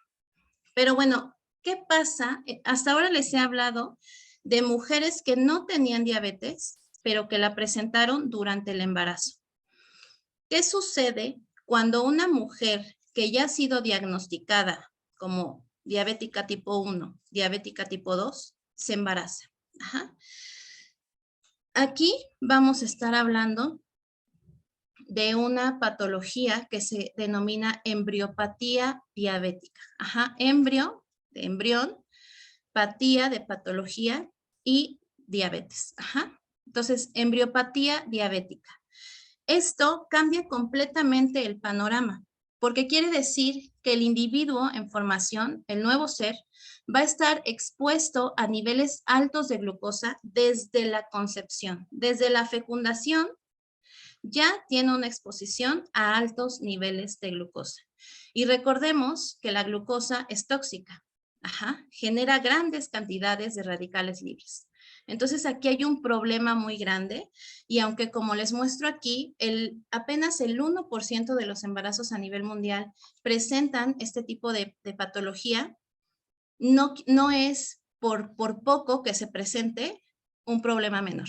Pero bueno, ¿qué pasa? Hasta ahora les he hablado de mujeres que no tenían diabetes, pero que la presentaron durante el embarazo. ¿Qué sucede cuando una mujer que ya ha sido diagnosticada como diabética tipo 1, diabética tipo 2, se embaraza? Ajá. Aquí vamos a estar hablando de una patología que se denomina embriopatía diabética. Ajá, embrio, de embrión, patía, de patología, y diabetes. Ajá. Entonces, embriopatía diabética. Esto cambia completamente el panorama, porque quiere decir que el individuo en formación, el nuevo ser, va a estar expuesto a niveles altos de glucosa desde la concepción. Desde la fecundación ya tiene una exposición a altos niveles de glucosa. Y recordemos que la glucosa es tóxica. Ajá, genera grandes cantidades de radicales libres. Entonces aquí hay un problema muy grande y aunque como les muestro aquí, apenas el 1% de los embarazos a nivel mundial presentan este tipo de patología, no es por poco que se presente un problema menor,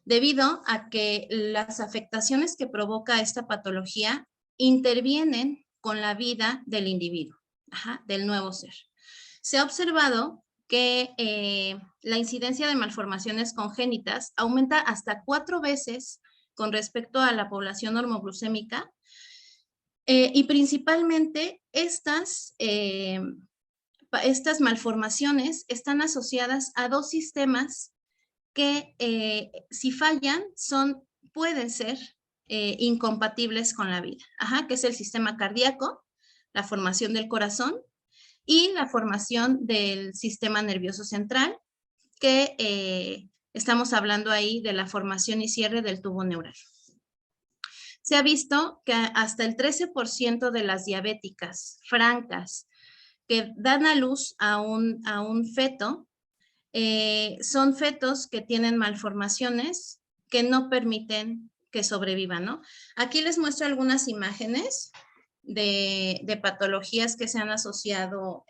debido a que las afectaciones que provoca esta patología intervienen con la vida del individuo, del nuevo ser. Se ha observado que la incidencia de malformaciones congénitas aumenta hasta 4 veces con respecto a la población normoglucémica y principalmente estas malformaciones están asociadas a 2 sistemas que si fallan pueden ser incompatibles con la vida, que es el sistema cardíaco, la formación del corazón y la formación del sistema nervioso central, que estamos hablando ahí de la formación y cierre del tubo neural. Se ha visto que hasta el 13% de las diabéticas francas que dan a luz a un feto, son fetos que tienen malformaciones que no permiten que sobrevivan, ¿no? Aquí les muestro algunas imágenes de patologías que se han asociado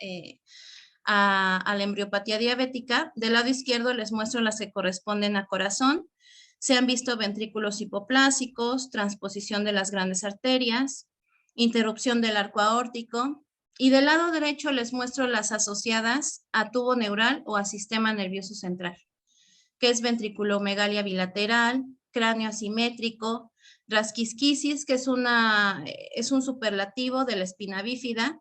a la embriopatía diabética. Del lado izquierdo les muestro las que corresponden a corazón. Se han visto ventrículos hipoplásicos, transposición de las grandes arterias, interrupción del arco aórtico. Y del lado derecho les muestro las asociadas a tubo neural o a sistema nervioso central, que es ventriculomegalia bilateral, cráneo asimétrico, rasquisquisis, que es un superlativo de la espina bífida,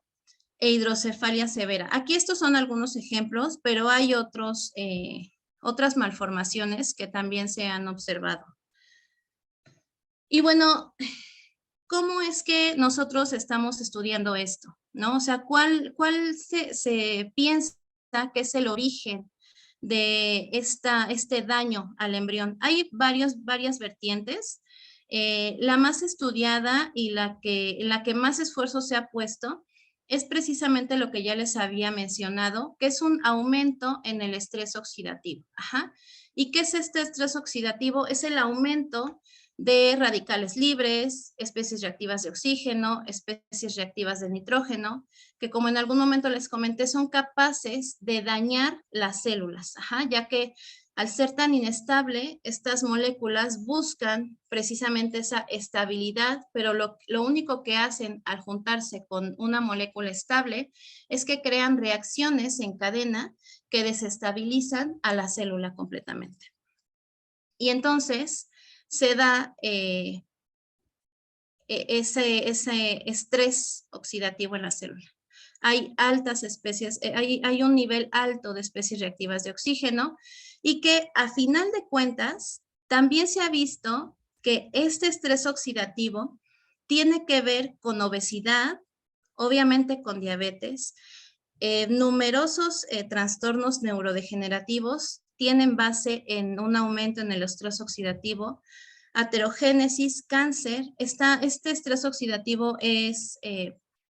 e hidrocefalia severa. Aquí estos son algunos ejemplos, pero hay otras malformaciones que también se han observado. Y bueno, ¿cómo es que nosotros estamos estudiando esto? ¿No? O sea, ¿cuál se piensa que es el origen de este daño al embrión? Hay varias vertientes. La más estudiada y la que más esfuerzo se ha puesto es precisamente lo que ya les había mencionado, que es un aumento en el estrés oxidativo. ¿Y qué es este estrés oxidativo? Es el aumento de radicales libres, especies reactivas de oxígeno, especies reactivas de nitrógeno, que como en algún momento les comenté, son capaces de dañar las células, ya que al ser tan inestable, estas moléculas buscan precisamente esa estabilidad, pero lo único que hacen al juntarse con una molécula estable es que crean reacciones en cadena que desestabilizan a la célula completamente. Y entonces se da ese estrés oxidativo en la célula. Hay altas especies, hay un nivel alto de especies reactivas de oxígeno y que a final de cuentas también se ha visto que este estrés oxidativo tiene que ver con obesidad, obviamente con diabetes, numerosos trastornos neurodegenerativos tienen base en un aumento en el estrés oxidativo, aterogénesis, cáncer. Este estrés oxidativo es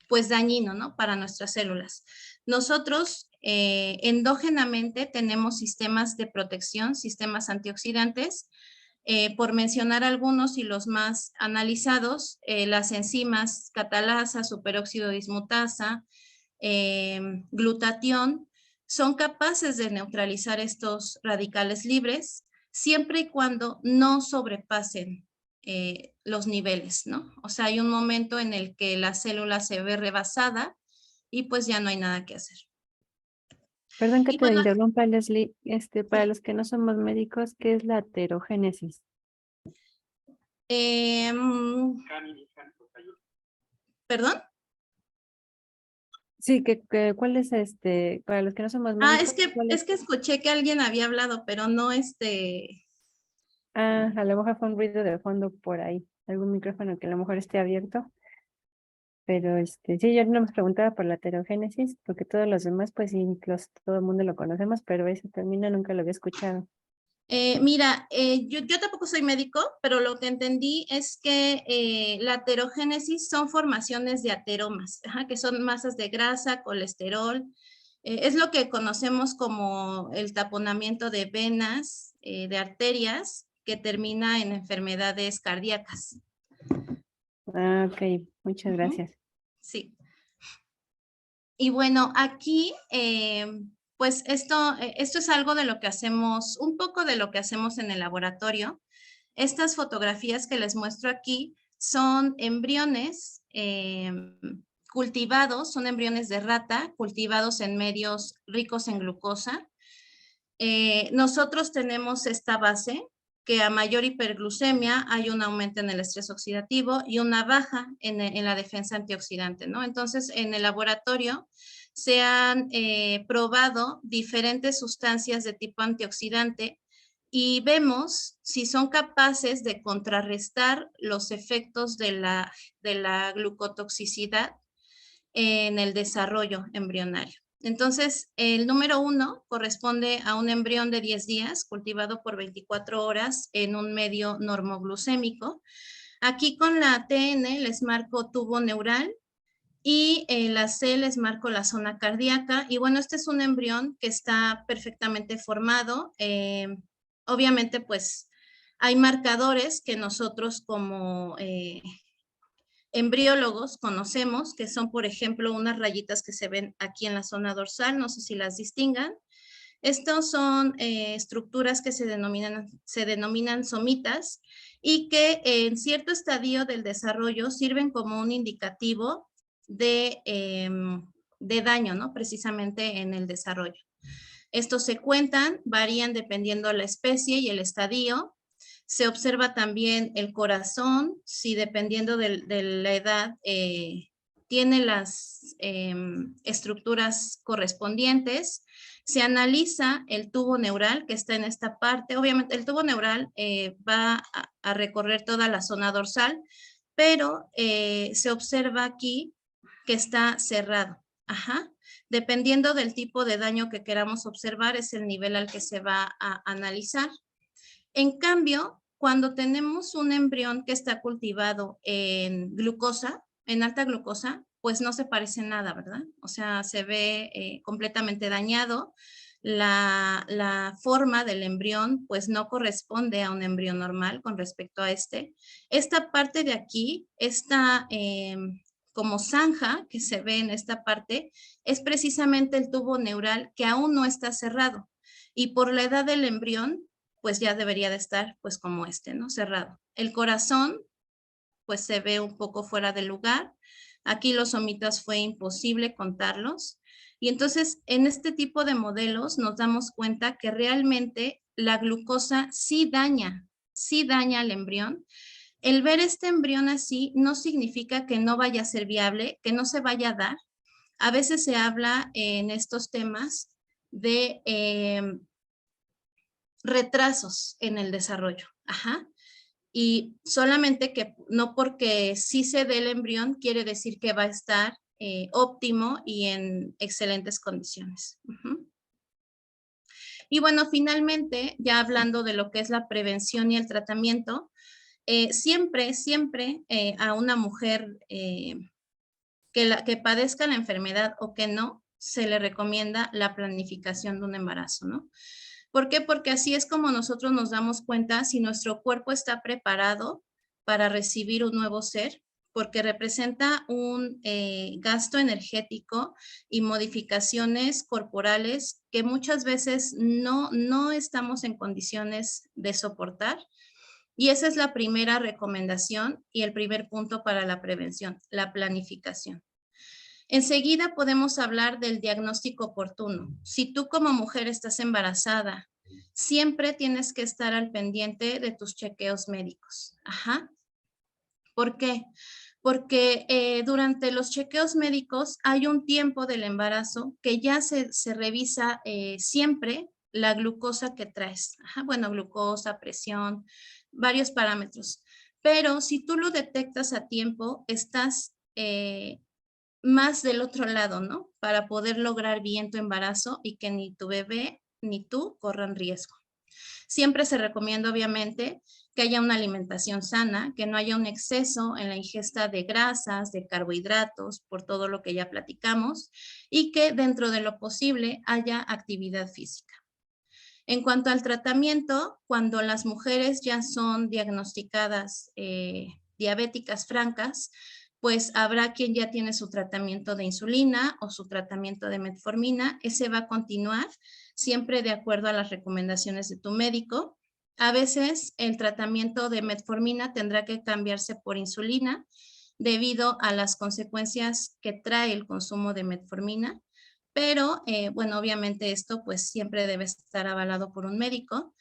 pues dañino, ¿no? Para nuestras células. Nosotros endógenamente tenemos sistemas de protección, sistemas antioxidantes, por mencionar algunos y los más analizados, las enzimas catalasa, superóxido dismutasa, glutatión, son capaces de neutralizar estos radicales libres siempre y cuando no sobrepasen los niveles, ¿no? O sea, hay un momento en el que la célula se ve rebasada y pues ya no hay nada que hacer. Perdón que Y te bueno, interrumpa, Leslie. Para los que no somos médicos, ¿qué es la aterogénesis? ¿Perdón? Sí, ¿cuál es para los que no somos médicos? Es que escuché que alguien había hablado, pero no A lo mejor fue un ruido de fondo por ahí, algún micrófono que a lo mejor esté abierto. Pero sí, yo no me preguntaba por la aterogénesis, porque todos los demás, pues sí, todo el mundo lo conocemos, pero ese término nunca lo había escuchado. Mira, yo tampoco soy médico, pero lo que entendí es que la aterogénesis son formaciones de ateromas, que son masas de grasa, colesterol, Es lo que conocemos como el taponamiento de venas, de arterias, que termina en enfermedades cardíacas. Ah, ok, muchas gracias. Sí. Y bueno, aquí, pues esto es algo de lo que hacemos, un poco de lo que hacemos en el laboratorio. Estas fotografías que les muestro aquí son embriones cultivados, son embriones de rata cultivados en medios ricos en glucosa. Nosotros tenemos esta base que a mayor hiperglucemia hay un aumento en el estrés oxidativo y una baja en la defensa antioxidante, ¿no? Entonces, en el laboratorio se han probado diferentes sustancias de tipo antioxidante y vemos si son capaces de contrarrestar los efectos de la glucotoxicidad en el desarrollo embrionario. Entonces, el número 1 corresponde a un embrión de 10 días cultivado por 24 horas en un medio normoglucémico. Aquí con la TN les marco tubo neural y la C les marco la zona cardíaca. Y bueno, este es un embrión que está perfectamente formado. Obviamente, pues hay marcadores que nosotros como embriólogos conocemos, que son, por ejemplo, unas rayitas que se ven aquí en la zona dorsal, no sé si las distingan. Estos son estructuras que se denominan somitas y que en cierto estadio del desarrollo sirven como un indicativo de daño, ¿no? Precisamente en el desarrollo. Estos se cuentan, varían dependiendo de la especie y el estadio. Se observa también el corazón, si dependiendo de la edad tiene las estructuras correspondientes. Se analiza el tubo neural que está en esta parte. Obviamente el tubo neural va a recorrer toda la zona dorsal, pero se observa aquí que está cerrado. Ajá. Dependiendo del tipo de daño que queramos observar, es el nivel al que se va a analizar. En cambio, cuando tenemos un embrión que está cultivado en glucosa, en alta glucosa, pues no se parece nada, ¿verdad? O sea, se ve completamente dañado. La forma del embrión, pues no corresponde a un embrión normal con respecto a este. Esta parte de aquí, esta como zanja que se ve en esta parte, es precisamente el tubo neural que aún no está cerrado. Y por la edad del embrión, pues ya debería de estar pues como este, ¿no? Cerrado. El corazón, pues se ve un poco fuera de lugar. Aquí los somitas fue imposible contarlos. Y entonces en este tipo de modelos nos damos cuenta que realmente la glucosa sí daña al embrión. El ver este embrión así no significa que no vaya a ser viable, que no se vaya a dar. A veces se habla en estos temas de retrasos en el desarrollo. Ajá. Y solamente que no porque sí se dé el embrión quiere decir que va a estar óptimo y en excelentes condiciones. Y bueno, finalmente, ya hablando de lo que es la prevención y el tratamiento, siempre a una mujer que padezca la enfermedad o que no, se le recomienda la planificación de un embarazo, ¿no? ¿Por qué? Porque así es como nosotros nos damos cuenta si nuestro cuerpo está preparado para recibir un nuevo ser, porque representa un gasto energético y modificaciones corporales que muchas veces no estamos en condiciones de soportar. Y esa es la primera recomendación y el primer punto para la prevención, la planificación. Enseguida podemos hablar del diagnóstico oportuno. Si tú como mujer estás embarazada, siempre tienes que estar al pendiente de tus chequeos médicos. Ajá. ¿Por qué? Porque durante los chequeos médicos hay un tiempo del embarazo que ya se revisa siempre la glucosa que traes. Ajá, bueno, glucosa, presión, varios parámetros. Pero si tú lo detectas a tiempo, estás más del otro lado, ¿no? Para poder lograr bien tu embarazo y que ni tu bebé ni tú corran riesgo. Siempre se recomienda, obviamente, que haya una alimentación sana, que no haya un exceso en la ingesta de grasas, de carbohidratos, por todo lo que ya platicamos, y que dentro de lo posible haya actividad física. En cuanto al tratamiento, cuando las mujeres ya son diagnosticadas diabéticas francas, pues habrá quien ya tiene su tratamiento de insulina o su tratamiento de metformina. Ese va a continuar siempre de acuerdo a las recomendaciones de tu médico. A veces el tratamiento de metformina tendrá que cambiarse por insulina debido a las consecuencias que trae el consumo de metformina. Pero, bueno, obviamente esto pues siempre debe estar avalado por un médico.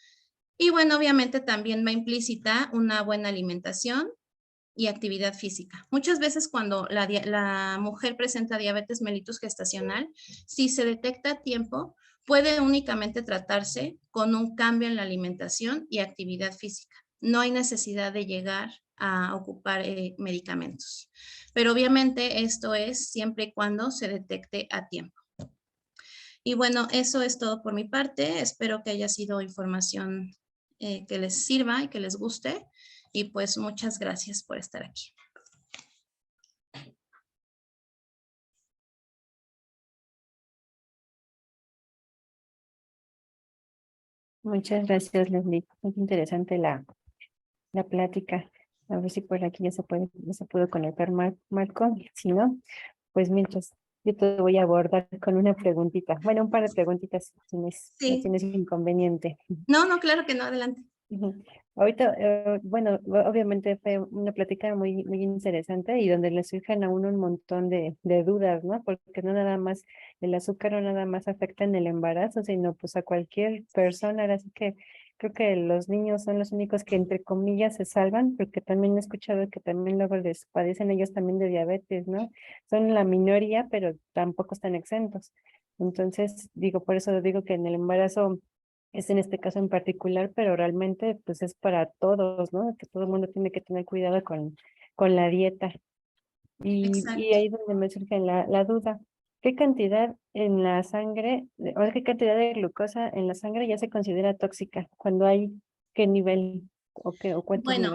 Y bueno, obviamente también va implícita una buena alimentación y actividad física. Muchas veces cuando la mujer presenta diabetes mellitus gestacional, si se detecta a tiempo, puede únicamente tratarse con un cambio en la alimentación y actividad física. No hay necesidad de llegar a ocupar medicamentos. Pero obviamente esto es siempre y cuando se detecte a tiempo. Y bueno, eso es todo por mi parte. Espero que haya sido información que les sirva y que les guste. Y pues muchas gracias por estar aquí. Muchas gracias, Leslie. Muy interesante la plática. A ver si por aquí ya se pudo conectar Marco. Si no, pues mientras yo te voy a abordar con una preguntita. Bueno, un par de preguntitas, si no Sí. tienes inconveniente. No, claro que no, adelante. Ujú. Ahorita, bueno, obviamente fue una plática muy interesante y donde le surgen a uno un montón de dudas, ¿no? Porque no nada más el azúcar no nada más afecta en el embarazo, sino pues a cualquier persona. Ahora sí que creo que los niños son los únicos que entre comillas se salvan, porque también he escuchado que también luego les padecen ellos también de diabetes, ¿no? Son la minoría, pero tampoco están exentos. Entonces, digo, por eso digo que en el embarazo es en este caso en particular, pero realmente pues es para todos, ¿no? Que todo el mundo tiene que tener cuidado con la dieta. Y Exacto. ahí es donde me surge la duda. ¿Qué cantidad en la sangre, o qué cantidad de glucosa en la sangre ya se considera tóxica? Cuando hay, ¿qué nivel o cuántos Bueno,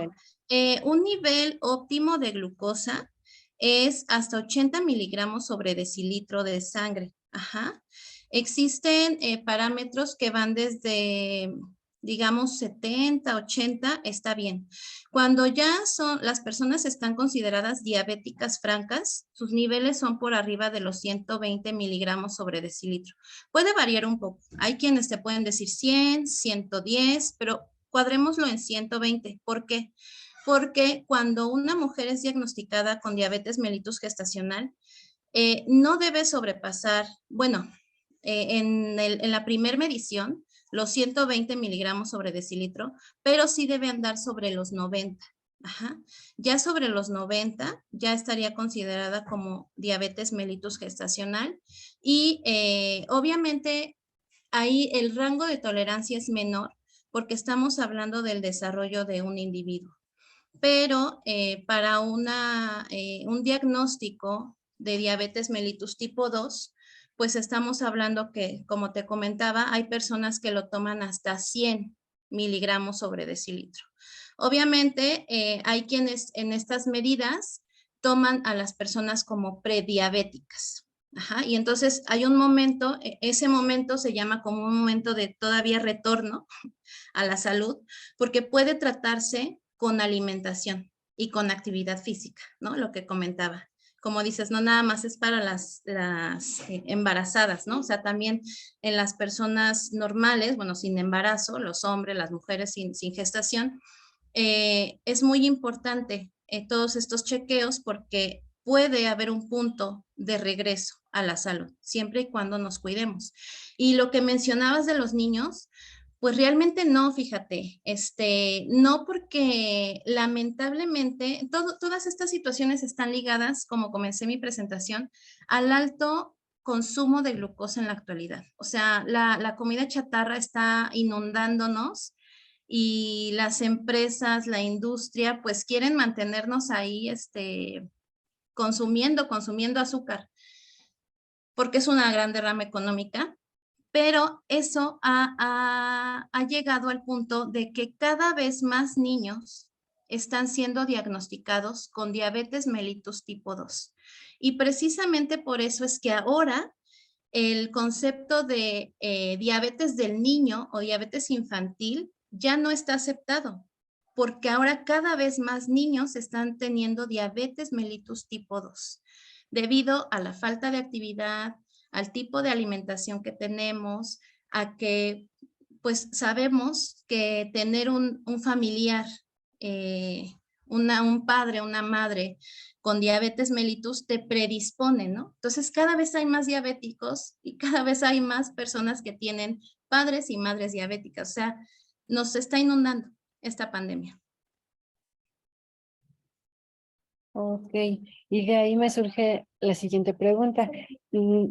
niveles? un nivel óptimo de glucosa es hasta 80 miligramos sobre decilitro de sangre. Ajá. Existen parámetros que van desde, digamos, 70, 80, está bien. Cuando ya las personas están consideradas diabéticas francas, sus niveles son por arriba de los 120 miligramos sobre decilitro. Puede variar un poco. Hay quienes te pueden decir 100, 110, pero cuadrémoslo en 120. ¿Por qué? Porque cuando una mujer es diagnosticada con diabetes mellitus gestacional, no debe sobrepasar, bueno, en la primer medición, los 120 miligramos sobre decilitro, pero sí debe andar sobre los 90. Ajá. Ya sobre los 90 ya estaría considerada como diabetes mellitus gestacional y obviamente ahí el rango de tolerancia es menor porque estamos hablando del desarrollo de un individuo. Pero para un diagnóstico de diabetes mellitus tipo 2, pues estamos hablando que, como te comentaba, hay personas que lo toman hasta 100 miligramos sobre decilitro. Obviamente, hay quienes en estas medidas toman a las personas como prediabéticas. Ajá, y entonces hay un momento, ese momento se llama como un momento de todavía retorno a la salud, porque puede tratarse con alimentación y con actividad física, ¿no? Lo que comentaba. Como dices, no nada más es para las embarazadas, ¿no? O sea, también en las personas normales, bueno, sin embarazo, los hombres, las mujeres sin gestación, es muy importante todos estos chequeos porque puede haber un punto de regreso a la salud, siempre y cuando nos cuidemos. Y lo que mencionabas de los niños, pues realmente no, fíjate, no porque lamentablemente todas estas situaciones están ligadas, como comencé mi presentación, al alto consumo de glucosa en la actualidad. O sea, la comida chatarra está inundándonos y las empresas, la industria, pues quieren mantenernos ahí, consumiendo azúcar, porque es una gran derrama económica pero eso ha llegado al punto de que cada vez más niños están siendo diagnosticados con diabetes mellitus tipo 2. Y precisamente por eso es que ahora el concepto de diabetes del niño o diabetes infantil ya no está aceptado, porque ahora cada vez más niños están teniendo diabetes mellitus tipo 2, debido a la falta de actividad, al tipo de alimentación que tenemos, a que pues sabemos que tener un familiar, un padre, una madre con diabetes mellitus te predispone, ¿no? Entonces cada vez hay más diabéticos y cada vez hay más personas que tienen padres y madres diabéticas. O sea, nos está inundando esta pandemia. Ok, y de ahí me surge la siguiente pregunta.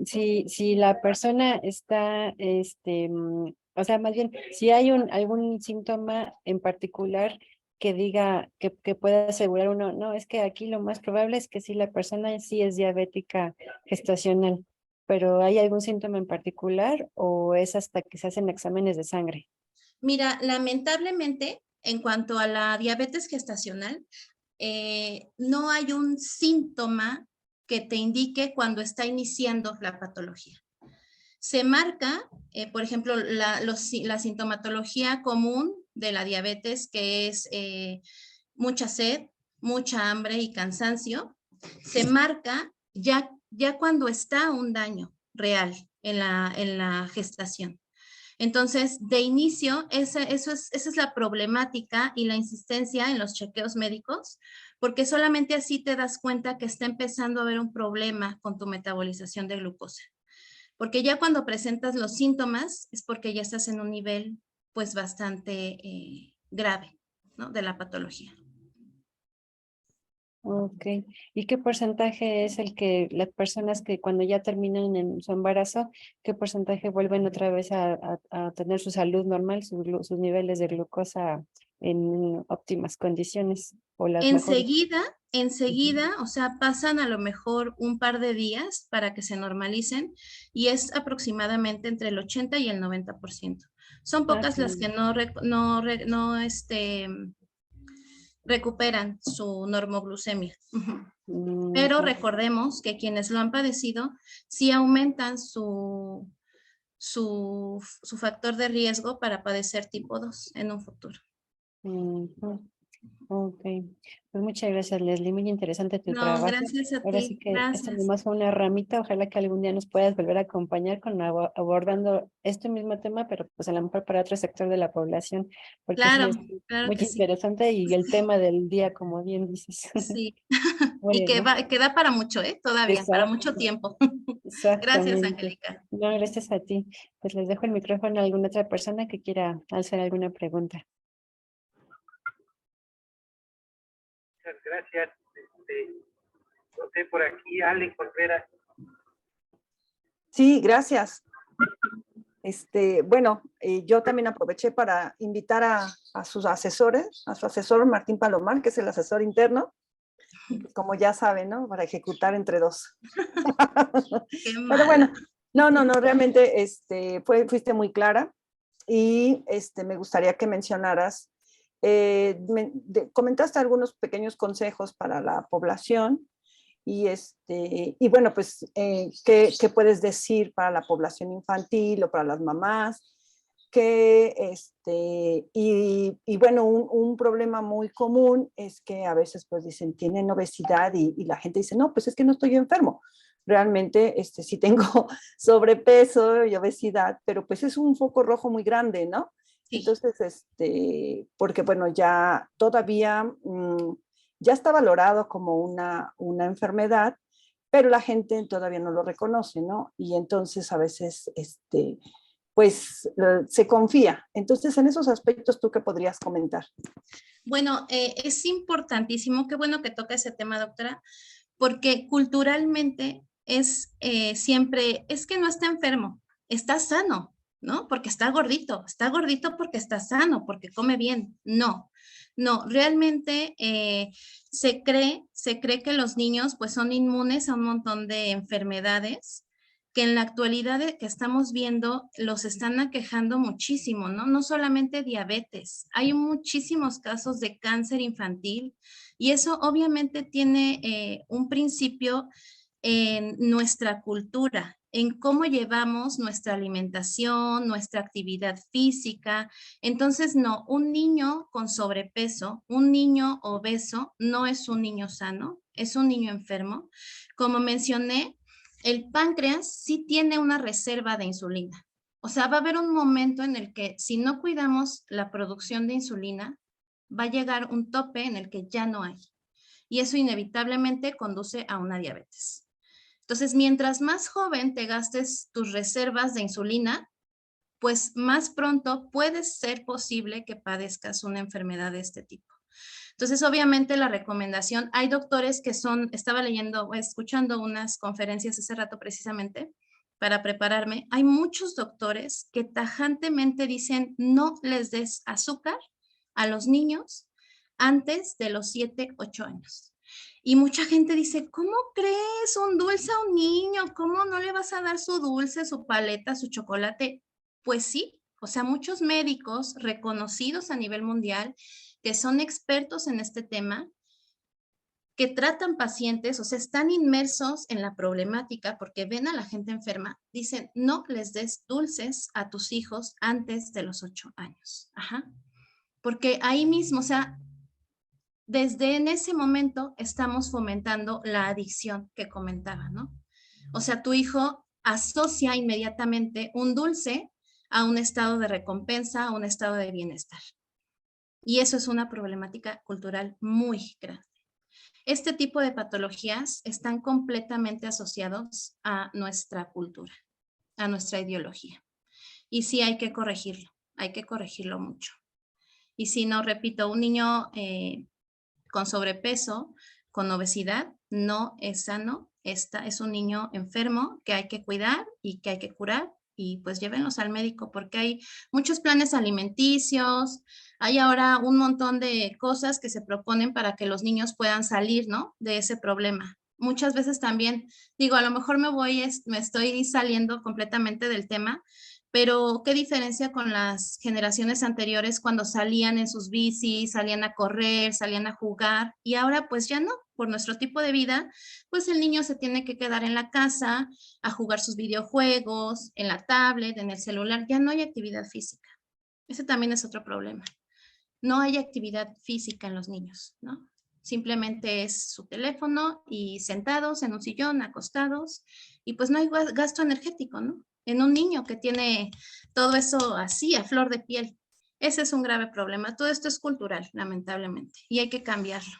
Si la persona está, o sea, más bien, si hay algún síntoma en particular que diga, que pueda asegurar uno, no, es que aquí lo más probable es que sí, la persona sí es diabética gestacional, pero ¿hay algún síntoma en particular o es hasta que se hacen exámenes de sangre? Mira, lamentablemente, en cuanto a la diabetes gestacional, no hay un síntoma que te indique cuando está iniciando la patología. Se marca, por ejemplo, la sintomatología común de la diabetes, que es mucha sed, mucha hambre y cansancio. Se marca ya cuando está un daño real en la gestación. Entonces, de inicio, esa es la problemática y la insistencia en los chequeos médicos, porque solamente así te das cuenta que está empezando a haber un problema con tu metabolización de glucosa. Porque ya cuando presentas los síntomas es porque ya estás en un nivel pues bastante grave, ¿no? De la patología. Ok, ¿y qué porcentaje es el que las personas que cuando ya terminan en su embarazo, qué porcentaje vuelven otra vez a tener su salud normal, sus niveles de glucosa en óptimas condiciones o las mejores? Enseguida, o sea, pasan a lo mejor un par de días para que se normalicen y es aproximadamente entre el 80 y el 90%. Son Ah, pocas las que recuperan su normoglucemia. Pero recordemos que quienes lo han padecido sí aumentan su factor de riesgo para padecer tipo 2 en un futuro. Ok, pues muchas gracias, Leslie. Muy interesante tu No, trabajo. gracias a Ahora sí ti, que esto gracias. nomás fue una ramita. Ojalá que algún día nos puedas volver a acompañar con abordando este mismo tema, pero pues a lo mejor para otro sector de la población, porque sí Claro, es claro muy que sí. interesante y el tema del día, como bien dices. Sí, y Bueno, que da para mucho, ¿eh? Todavía, para exacto, mucho tiempo. Gracias, exactamente. Angélica. No, gracias a ti. Pues les dejo el micrófono a alguna otra persona que quiera hacer alguna pregunta. Muchas gracias. No sé, por aquí, Ale Contreras. Sí, gracias. Bueno, yo también aproveché para invitar a sus asesores, a su asesor Martín Palomar, que es el asesor interno, y pues como ya saben, ¿no? Para ejecutar entre dos. Qué Pero mala. bueno, no, realmente fuiste muy clara y me gustaría que mencionaras, comentaste algunos pequeños consejos para la población y bueno, pues, ¿qué puedes decir para la población infantil o para las mamás? Y bueno, un problema muy común es que a veces pues dicen, tienen obesidad y la gente dice, no, pues es que no estoy enfermo. Realmente sí tengo sobrepeso y obesidad, pero pues es un foco rojo muy grande, ¿no? Sí. Entonces, porque bueno, ya todavía ya está valorado como una enfermedad, pero la gente todavía no lo reconoce, ¿no? Y entonces a veces, pues se confía. Entonces, en esos aspectos, ¿tú qué podrías comentar? Bueno, es importantísimo, qué bueno que toca ese tema, doctora, porque culturalmente es siempre, es que no está enfermo, está sano, ¿no? Porque está gordito porque está sano, porque come bien. No, no, realmente se cree que los niños pues son inmunes a un montón de enfermedades que en la actualidad que estamos viendo los están aquejando muchísimo, ¿no? No solamente diabetes, hay muchísimos casos de cáncer infantil y eso obviamente tiene un principio en nuestra cultura, en cómo llevamos nuestra alimentación, nuestra actividad física. Entonces, no, un niño con sobrepeso, un niño obeso, no es un niño sano, es un niño enfermo. Como mencioné, el páncreas sí tiene una reserva de insulina. O sea, va a haber un momento en el que si no cuidamos la producción de insulina, va a llegar un tope en el que ya no hay. Y eso inevitablemente conduce a una diabetes. Entonces, mientras más joven te gastes tus reservas de insulina, pues más pronto puede ser posible que padezcas una enfermedad de este tipo. Entonces, obviamente la recomendación, hay doctores que estaba leyendo, escuchando unas conferencias hace rato precisamente para prepararme, hay muchos doctores que tajantemente dicen no les des azúcar a los niños antes de los 7, 8 años. Y mucha gente dice, ¿cómo crees un dulce a un niño? ¿Cómo no le vas a dar su dulce, su paleta, su chocolate? Pues sí, o sea, muchos médicos reconocidos a nivel mundial que son expertos en este tema, que tratan pacientes, o sea, están inmersos en la problemática porque ven a la gente enferma, dicen, no les des dulces a tus hijos antes de los 8 años. Ajá. Porque ahí mismo, o sea, desde en ese momento estamos fomentando la adicción que comentaba, ¿no? O sea, tu hijo asocia inmediatamente un dulce a un estado de recompensa, a un estado de bienestar. Y eso es una problemática cultural muy grande. Este tipo de patologías están completamente asociados a nuestra cultura, a nuestra ideología. Y sí hay que corregirlo mucho. Y si no, repito, un niño con sobrepeso, con obesidad, no es sano. Es un niño enfermo que hay que cuidar y que hay que curar y pues llévenlos al médico porque hay muchos planes alimenticios, hay ahora un montón de cosas que se proponen para que los niños puedan salir, ¿no? De ese problema. Muchas veces también, digo, a lo mejor me estoy saliendo completamente del tema, pero qué diferencia con las generaciones anteriores cuando salían en sus bicis, salían a correr, salían a jugar y ahora pues ya no, por nuestro tipo de vida, pues el niño se tiene que quedar en la casa a jugar sus videojuegos, en la tablet, en el celular, ya no hay actividad física. Ese también es otro problema. No hay actividad física en los niños, ¿no? Simplemente es su teléfono y sentados en un sillón, acostados, y pues no hay gasto energético, ¿no? En un niño que tiene todo eso así, a flor de piel. Ese es un grave problema. Todo esto es cultural, lamentablemente, y hay que cambiarlo.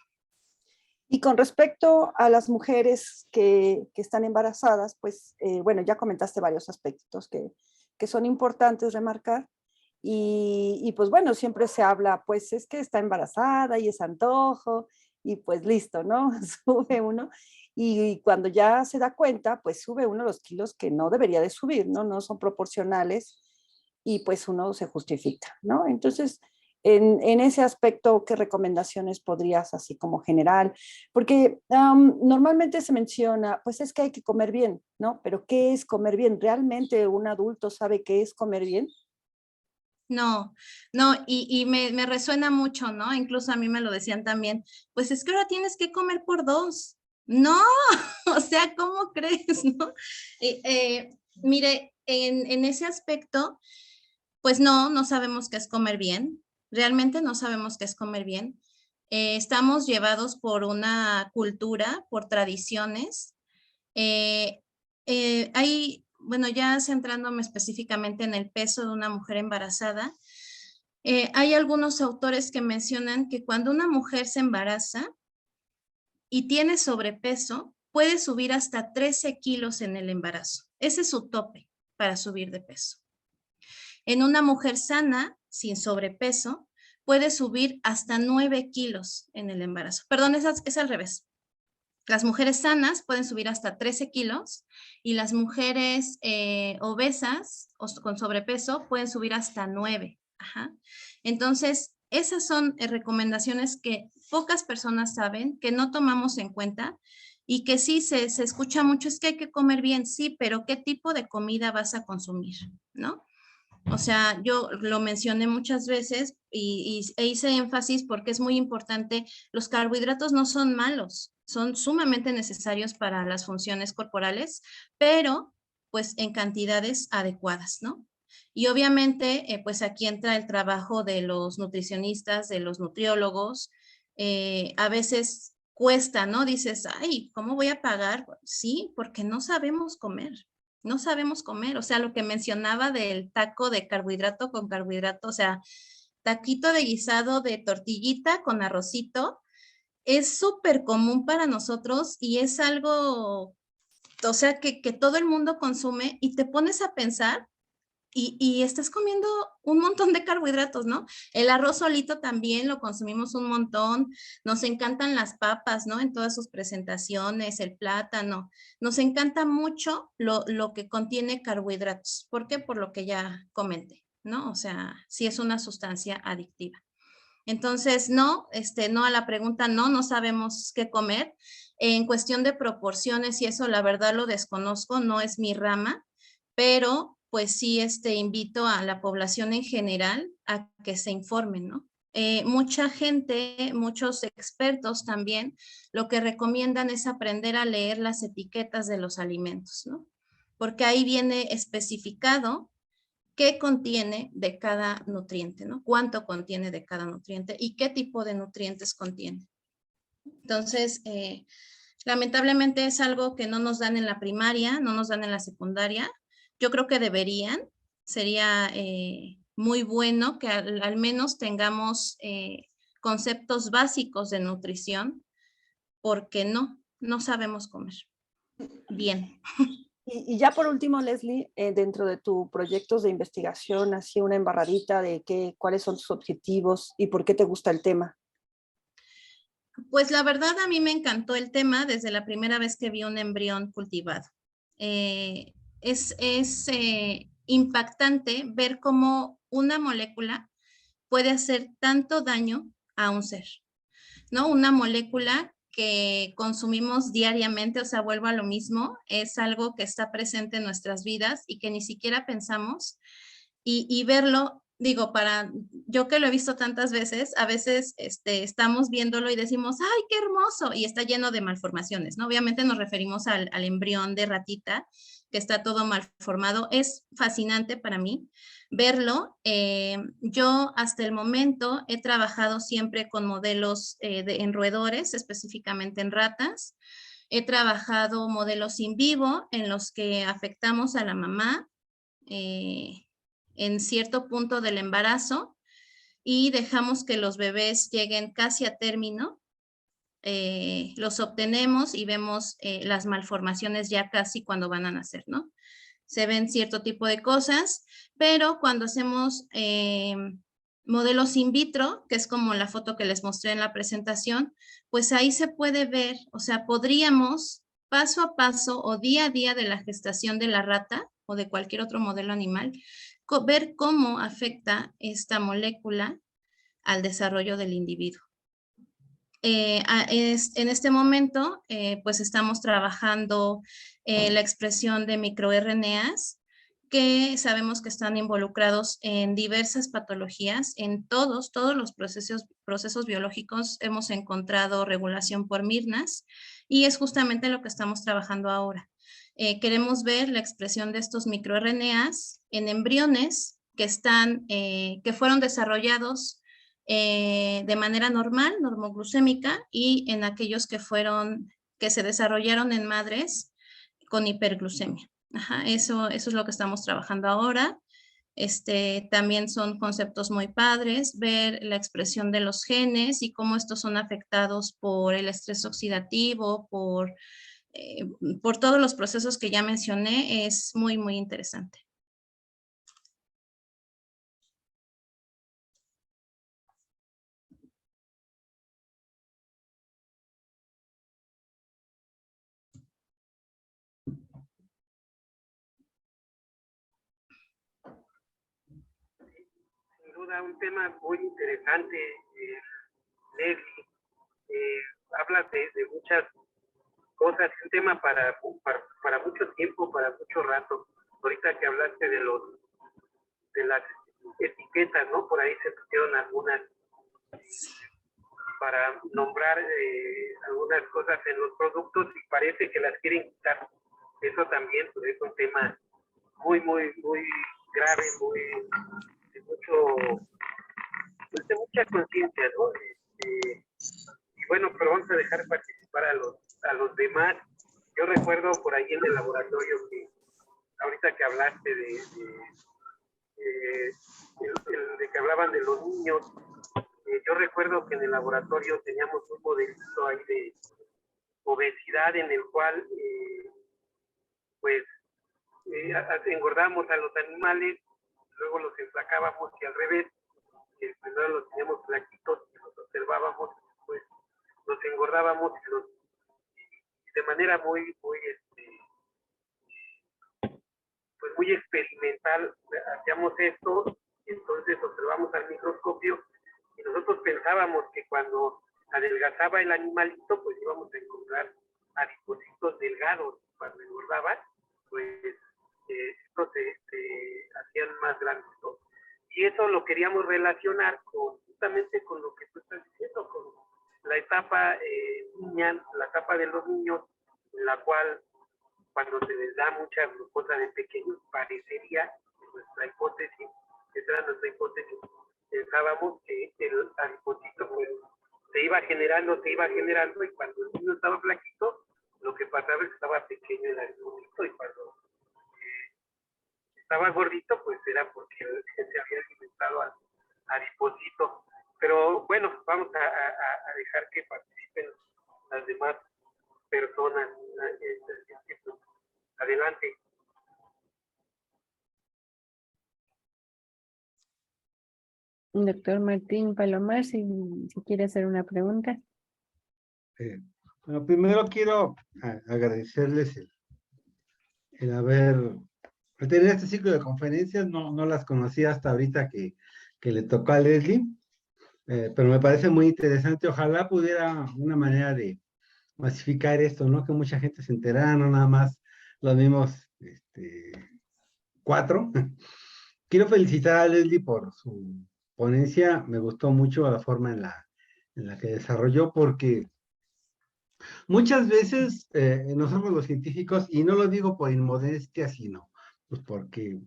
Y con respecto a las mujeres que están embarazadas, pues, bueno, ya comentaste varios aspectos que son importantes remarcar. Y pues bueno, siempre se habla, pues es que está embarazada y es antojo y pues listo, ¿no? Sube uno y cuando ya se da cuenta, pues sube uno los kilos que no debería de subir, ¿no? No son proporcionales y pues uno se justifica, ¿no? Entonces, en ese aspecto, ¿qué recomendaciones podrías, así como general? Porque normalmente se menciona, pues es que hay que comer bien, ¿no? Pero ¿qué es comer bien? ¿Realmente un adulto sabe qué es comer bien? No, no, y me resuena mucho, ¿no? Incluso a mí me lo decían también, pues es que ahora tienes que comer por 2. No, o sea, ¿cómo crees, no? Mire, en ese aspecto, pues no sabemos qué es comer bien, realmente no sabemos qué es comer bien. Estamos llevados por una cultura, por tradiciones. Bueno, ya centrándome específicamente en el peso de una mujer embarazada, hay algunos autores que mencionan que cuando una mujer se embaraza y tiene sobrepeso, puede subir hasta 13 kilos en el embarazo. Ese es su tope para subir de peso. En una mujer sana, sin sobrepeso, puede subir hasta 9 kilos en el embarazo. Perdón, es al revés. Las mujeres sanas pueden subir hasta 13 kilos y las mujeres obesas o con sobrepeso pueden subir hasta 9. Ajá. Entonces, esas son recomendaciones que pocas personas saben, que no tomamos en cuenta y que sí se escucha mucho, es que hay que comer bien, sí, pero ¿qué tipo de comida vas a consumir? ¿No? O sea, yo lo mencioné muchas veces e hice énfasis porque es muy importante, los carbohidratos no son malos, son sumamente necesarios para las funciones corporales, pero pues en cantidades adecuadas, ¿no? Y obviamente, pues aquí entra el trabajo de los nutricionistas, de los nutriólogos. A veces cuesta, ¿no? Dices, ay, ¿cómo voy a pagar? Sí, porque no sabemos comer. No sabemos comer, o sea, lo que mencionaba del taco de carbohidrato con carbohidrato, o sea, taquito de guisado de tortillita con arrocito, es súper común para nosotros y es algo, o sea, que todo el mundo consume y te pones a pensar y estás comiendo un montón de carbohidratos, ¿no? El arroz solito también lo consumimos un montón, nos encantan las papas, ¿no? En todas sus presentaciones, el plátano, nos encanta mucho lo que contiene carbohidratos. ¿Por qué? Por lo que ya comenté, ¿no? O sea, sí es una sustancia adictiva. Entonces, no, no a la pregunta, no, no sabemos qué comer. En cuestión de proporciones y eso, la verdad lo desconozco, no es mi rama, pero pues sí, invito a la población en general a que se informen, ¿no? Mucha gente, muchos expertos también, lo que recomiendan es aprender a leer las etiquetas de los alimentos, ¿no? Porque ahí viene especificado qué contiene de cada nutriente, ¿no? Cuánto contiene de cada nutriente y qué tipo de nutrientes contiene. Entonces, lamentablemente es algo que no nos dan en la primaria, no nos dan en la secundaria. Yo creo que deberían. Sería muy bueno que al menos tengamos conceptos básicos de nutrición, porque no sabemos comer bien. Y ya por último, Leslie, dentro de tus proyectos de investigación, así una embarradita de cuáles son tus objetivos y por qué te gusta el tema. Pues la verdad a mí me encantó el tema desde la primera vez que vi un embrión cultivado. Es impactante ver cómo una molécula puede hacer tanto daño a un ser, ¿no? Una molécula que consumimos diariamente, o sea, vuelvo a lo mismo, es algo que está presente en nuestras vidas y que ni siquiera pensamos y verlo, digo, yo que lo he visto tantas veces, a veces estamos viéndolo y decimos, ¡ay, qué hermoso! Y está lleno de malformaciones, ¿no? Obviamente nos referimos al embrión de ratita, que está todo malformado. Es fascinante para mí verlo. Yo hasta el momento he trabajado siempre con modelos en roedores, específicamente en ratas. He trabajado modelos in vivo en los que afectamos a la mamá en cierto punto del embarazo y dejamos que los bebés lleguen casi a término. Los obtenemos y vemos las malformaciones ya casi cuando van a nacer, ¿no? Se ven cierto tipo de cosas, pero cuando hacemos modelos in vitro, que es como la foto que les mostré en la presentación, pues ahí se puede ver, o sea, podríamos paso a paso o día a día de la gestación de la rata o de cualquier otro modelo animal, ver cómo afecta esta molécula al desarrollo del individuo. En este momento, pues estamos trabajando la expresión de microRNAs que sabemos que están involucrados en diversas patologías, en todos los procesos biológicos hemos encontrado regulación por mirnas y es justamente lo que estamos trabajando ahora. Queremos ver la expresión de estos microRNAs en embriones que fueron desarrollados de manera normal, normoglucémica, y en aquellos que se desarrollaron en madres con hiperglucemia. Ajá, eso es lo que estamos trabajando ahora. También son conceptos muy padres, ver la expresión de los genes y cómo estos son afectados por el estrés oxidativo, por todos los procesos que ya mencioné, es muy, muy interesante. Sin duda, un tema muy interesante, Leslie. Hablas de muchas cosas, un tema para mucho tiempo, para mucho rato. Ahorita que hablaste de las etiquetas, ¿no? Por ahí se pusieron algunas para nombrar algunas cosas en los productos y parece que las quieren quitar. Eso también pues, es un tema muy, muy, muy grave, muy de mucha conciencia, ¿no? Y bueno, pero vamos a dejar participar a los demás. Yo recuerdo por ahí en el laboratorio que ahorita que hablaste de que hablaban de los niños, yo recuerdo que en el laboratorio teníamos un modelito ahí de obesidad en el cual pues engordamos a los animales, luego los enflacábamos y al revés, primero los teníamos flaquitos y los observábamos, pues los engordábamos y de manera muy pues muy experimental hacíamos esto, y entonces observamos al microscopio y nosotros pensábamos que cuando adelgazaba el animalito pues íbamos a encontrar adipocitos delgados, cuando engordaban pues estos se hacían más grandes, ¿no? Y eso lo queríamos relacionar justamente con lo que tú estás diciendo, con la etapa niña, la etapa de los niños, en la cual cuando se les da mucha glucosa de pequeños, parecería, nuestra hipótesis, esa era nuestra hipótesis, pensábamos que el adipocito pues, se iba generando, y cuando el niño estaba flaquito, lo que pasaba es que estaba pequeño el adipocito, y cuando estaba gordito, pues era porque se había alimentado al adipocito. Pero bueno, vamos a dejar que participen las demás personas. Adelante. Doctor Martín Palomar, si quiere hacer una pregunta. Bueno, primero quiero agradecerles el haber tener este ciclo de conferencias. No las conocía hasta ahorita que le tocó a Leslie, pero me parece muy interesante. Ojalá pudiera una manera de masificar esto, ¿no? Que mucha gente se enterara, no nada más los mismos 4. Quiero felicitar a Leslie por su ponencia. Me gustó mucho la forma en la que desarrolló, porque muchas veces nosotros los científicos, y no lo digo por inmodestia, sino pues porque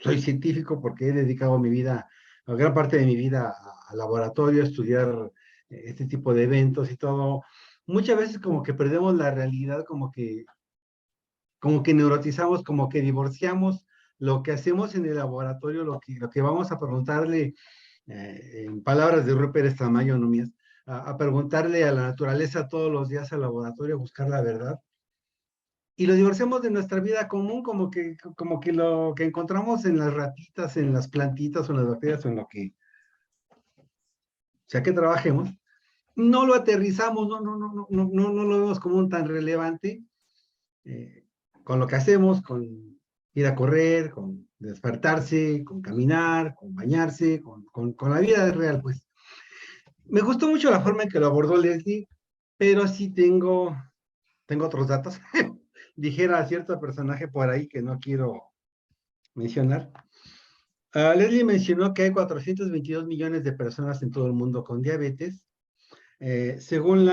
soy científico, porque he dedicado mi vida, gran parte de mi vida al laboratorio, a estudiar este tipo de eventos y todo. Muchas veces como que perdemos la realidad, como que neurotizamos, como que divorciamos lo que hacemos en el laboratorio, lo que vamos a preguntarle, en palabras de Rupert Tamayo, no mías, a preguntarle a la naturaleza todos los días al laboratorio, a buscar la verdad. Y lo divorciamos de nuestra vida común, como que lo que encontramos en las ratitas, en las plantitas o en las bacterias o en lo que sea que trabajemos, no lo aterrizamos, no lo vemos como un tan relevante con lo que hacemos, con ir a correr, con despertarse, con caminar, con bañarse, con la vida real, pues. Me gustó mucho la forma en que lo abordó Leslie, pero sí tengo otros datos. Dijera cierto personaje por ahí que no quiero mencionar. Leslie mencionó que hay 422 millones de personas en todo el mundo con diabetes, según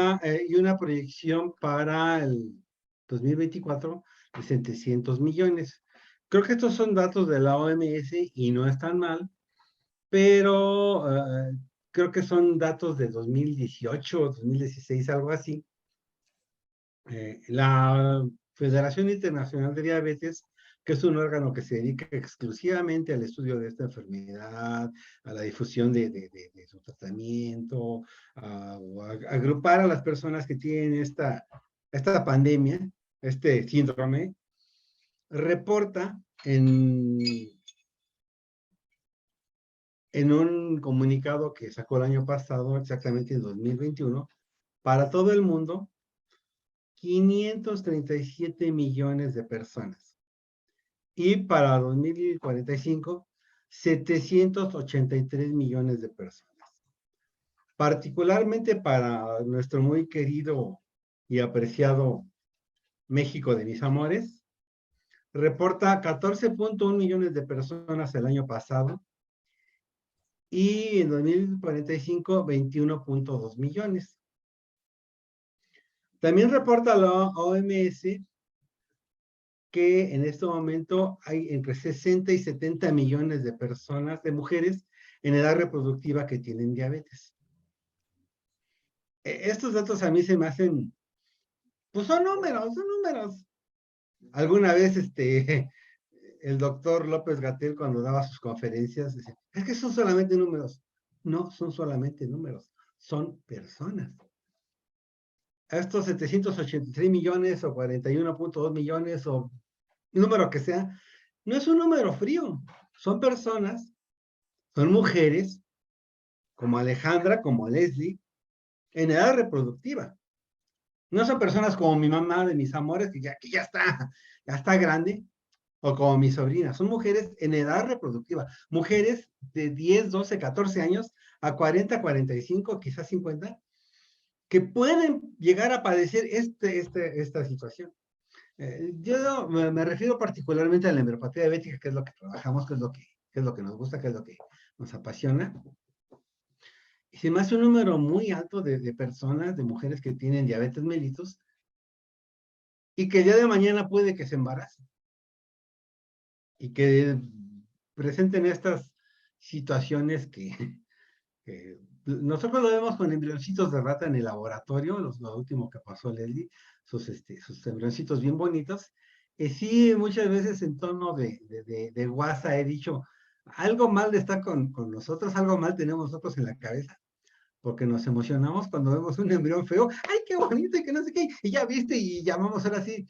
y una proyección para el 2024 de 700 millones. Creo que estos son datos de la OMS y no están mal, pero creo que son datos de 2018 o 2016, algo así. La Federación Internacional de Diabetes, que es un órgano que se dedica exclusivamente al estudio de esta enfermedad, a la difusión de su tratamiento, a agrupar a las personas que tienen esta pandemia, este síndrome, reporta en un comunicado que sacó el año pasado, exactamente en 2021, para todo el mundo, 537 millones de personas. Y para 2045, 783 millones de personas. Particularmente para nuestro muy querido y apreciado México de mis amores, reporta 14.1 millones de personas el año pasado y en 2045 21.2 millones. También reporta la OMS que en este momento hay entre 60 y 70 millones de personas, de mujeres en edad reproductiva que tienen diabetes. Estos datos a mí se me hacen, pues son números, son números. Alguna vez el doctor López-Gatell cuando daba sus conferencias decía, es que son solamente números. No son solamente números, son personas. A estos 783 millones o 41.2 millones o número que sea, no es un número frío, son personas, son mujeres como Alejandra, como Leslie, en edad reproductiva. No son personas como mi mamá de mis amores, que ya está grande, o como mi sobrina. Son mujeres en edad reproductiva. Mujeres de 10, 12, 14 años a 40, 45, quizás 50, que pueden llegar a padecer esta situación. Yo me refiero particularmente a la neuropatía diabética, que es lo que trabajamos, que es lo que nos gusta, que es lo que nos apasiona. Y se me hace un número muy alto de personas, de mujeres que tienen diabetes mellitus y que el día de mañana puede que se embaracen y que presenten estas situaciones que nosotros lo vemos con embrioncitos de rata en el laboratorio, lo último que pasó Leslie, sus embrioncitos bien bonitos. Y sí, muchas veces en tono de guasa he dicho, algo mal está con nosotros, algo mal tenemos nosotros en la cabeza, porque nos emocionamos cuando vemos un embrión feo, ¡ay, qué bonito! Y que no sé qué, y ya viste, y llamamos ahora sí,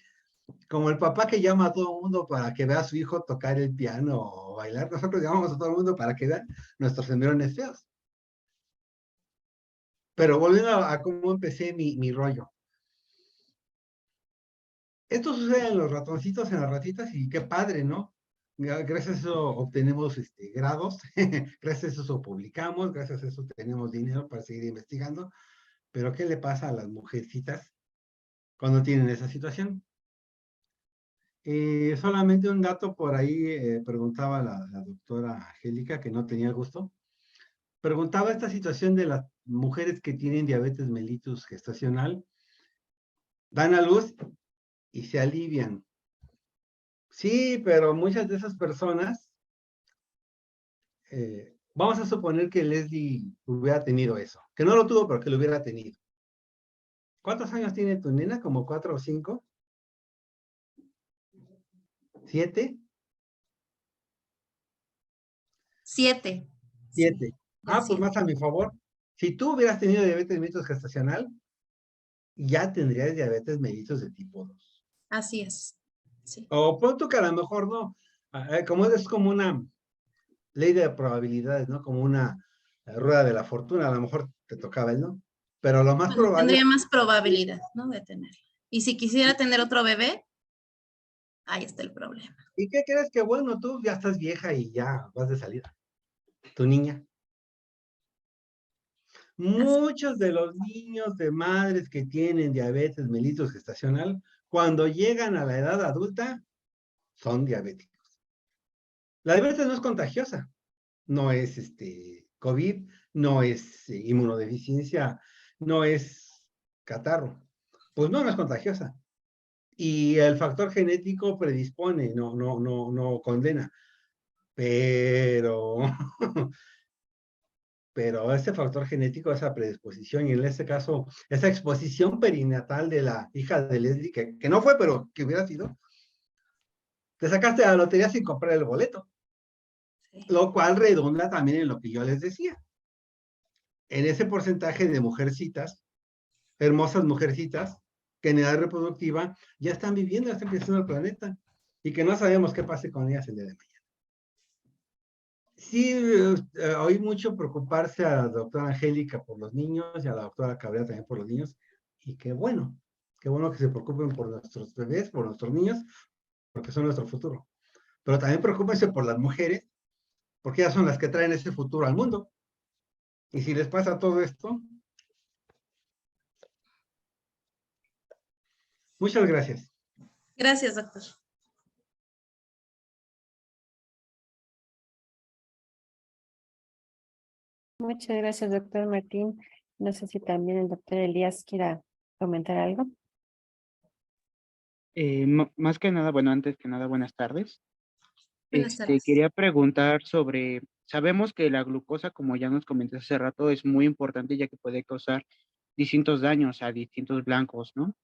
como el papá que llama a todo el mundo para que vea a su hijo tocar el piano o bailar, nosotros llamamos a todo el mundo para que vean nuestros embriones feos. Pero volviendo a cómo empecé mi rollo. Esto sucede en los ratoncitos, en las ratitas, y qué padre, ¿no? Gracias a eso obtenemos grados, gracias a eso publicamos, gracias a eso tenemos dinero para seguir investigando. Pero ¿qué le pasa a las mujercitas cuando tienen esa situación? Solamente un dato por ahí, preguntaba la doctora Angélica, que no tenía el gusto. Preguntaba esta situación de las mujeres que tienen diabetes mellitus gestacional, dan a luz y se alivian. Sí, pero muchas de esas personas, vamos a suponer que Leslie hubiera tenido eso, que no lo tuvo, pero que lo hubiera tenido. ¿Cuántos años tiene tu nena? ¿Como 4 o 5? ¿7? 7. 7. Sí, Pues 7. más a mi favor. Si tú hubieras tenido diabetes mellitus gestacional, ya tendrías diabetes mellitus de tipo 2. Así es. Sí. O pronto que a lo mejor no. Como es como una ley de probabilidades, ¿no? Como una rueda de la fortuna, a lo mejor te tocaba el no. Pero lo más probable... Tendría más probabilidad, ¿no? De tenerlo. Y si quisiera tener otro bebé, ahí está el problema. ¿Y qué crees? Que bueno, tú ya estás vieja y ya vas de salida. Tu niña. Muchos de los niños de madres que tienen diabetes mellitus gestacional, cuando llegan a la edad adulta, son diabéticos. La diabetes no es contagiosa, no es COVID, no es inmunodeficiencia, no es catarro. Pues no es contagiosa. Y el factor genético predispone, no condena. Pero ese factor genético, esa predisposición, y en este caso, esa exposición perinatal de la hija de Leslie, que no fue, pero que hubiera sido, te sacaste la lotería sin comprar el boleto. Sí. Lo cual redunda también en lo que yo les decía. En ese porcentaje de mujercitas, hermosas mujercitas, que en edad reproductiva ya están viviendo, ya están creciendo el planeta, y que no sabemos qué pase con ellas el día de mañana. Sí, oí mucho preocuparse a la doctora Angélica por los niños y a la doctora Cabrera también por los niños. Y qué bueno que se preocupen por nuestros bebés, por nuestros niños, porque son nuestro futuro. Pero también preocúpense por las mujeres, porque ellas son las que traen ese futuro al mundo. Y si les pasa todo esto, muchas gracias. Gracias, doctor. Muchas gracias, doctor Martín. No sé si también el doctor Elías quiera comentar algo. Más que nada, bueno, antes que nada, buenas tardes. Buenas tardes. Quería preguntar sobre, sabemos que la glucosa, como ya nos comenté hace rato, es muy importante ya que puede causar distintos daños a distintos blancos, ¿no?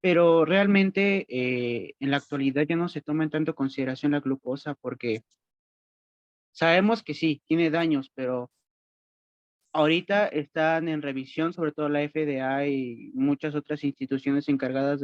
Pero realmente en la actualidad ya no se toma en tanto consideración la glucosa porque sabemos que sí, tiene daños, pero ahorita están en revisión, sobre todo la FDA y muchas otras instituciones encargadas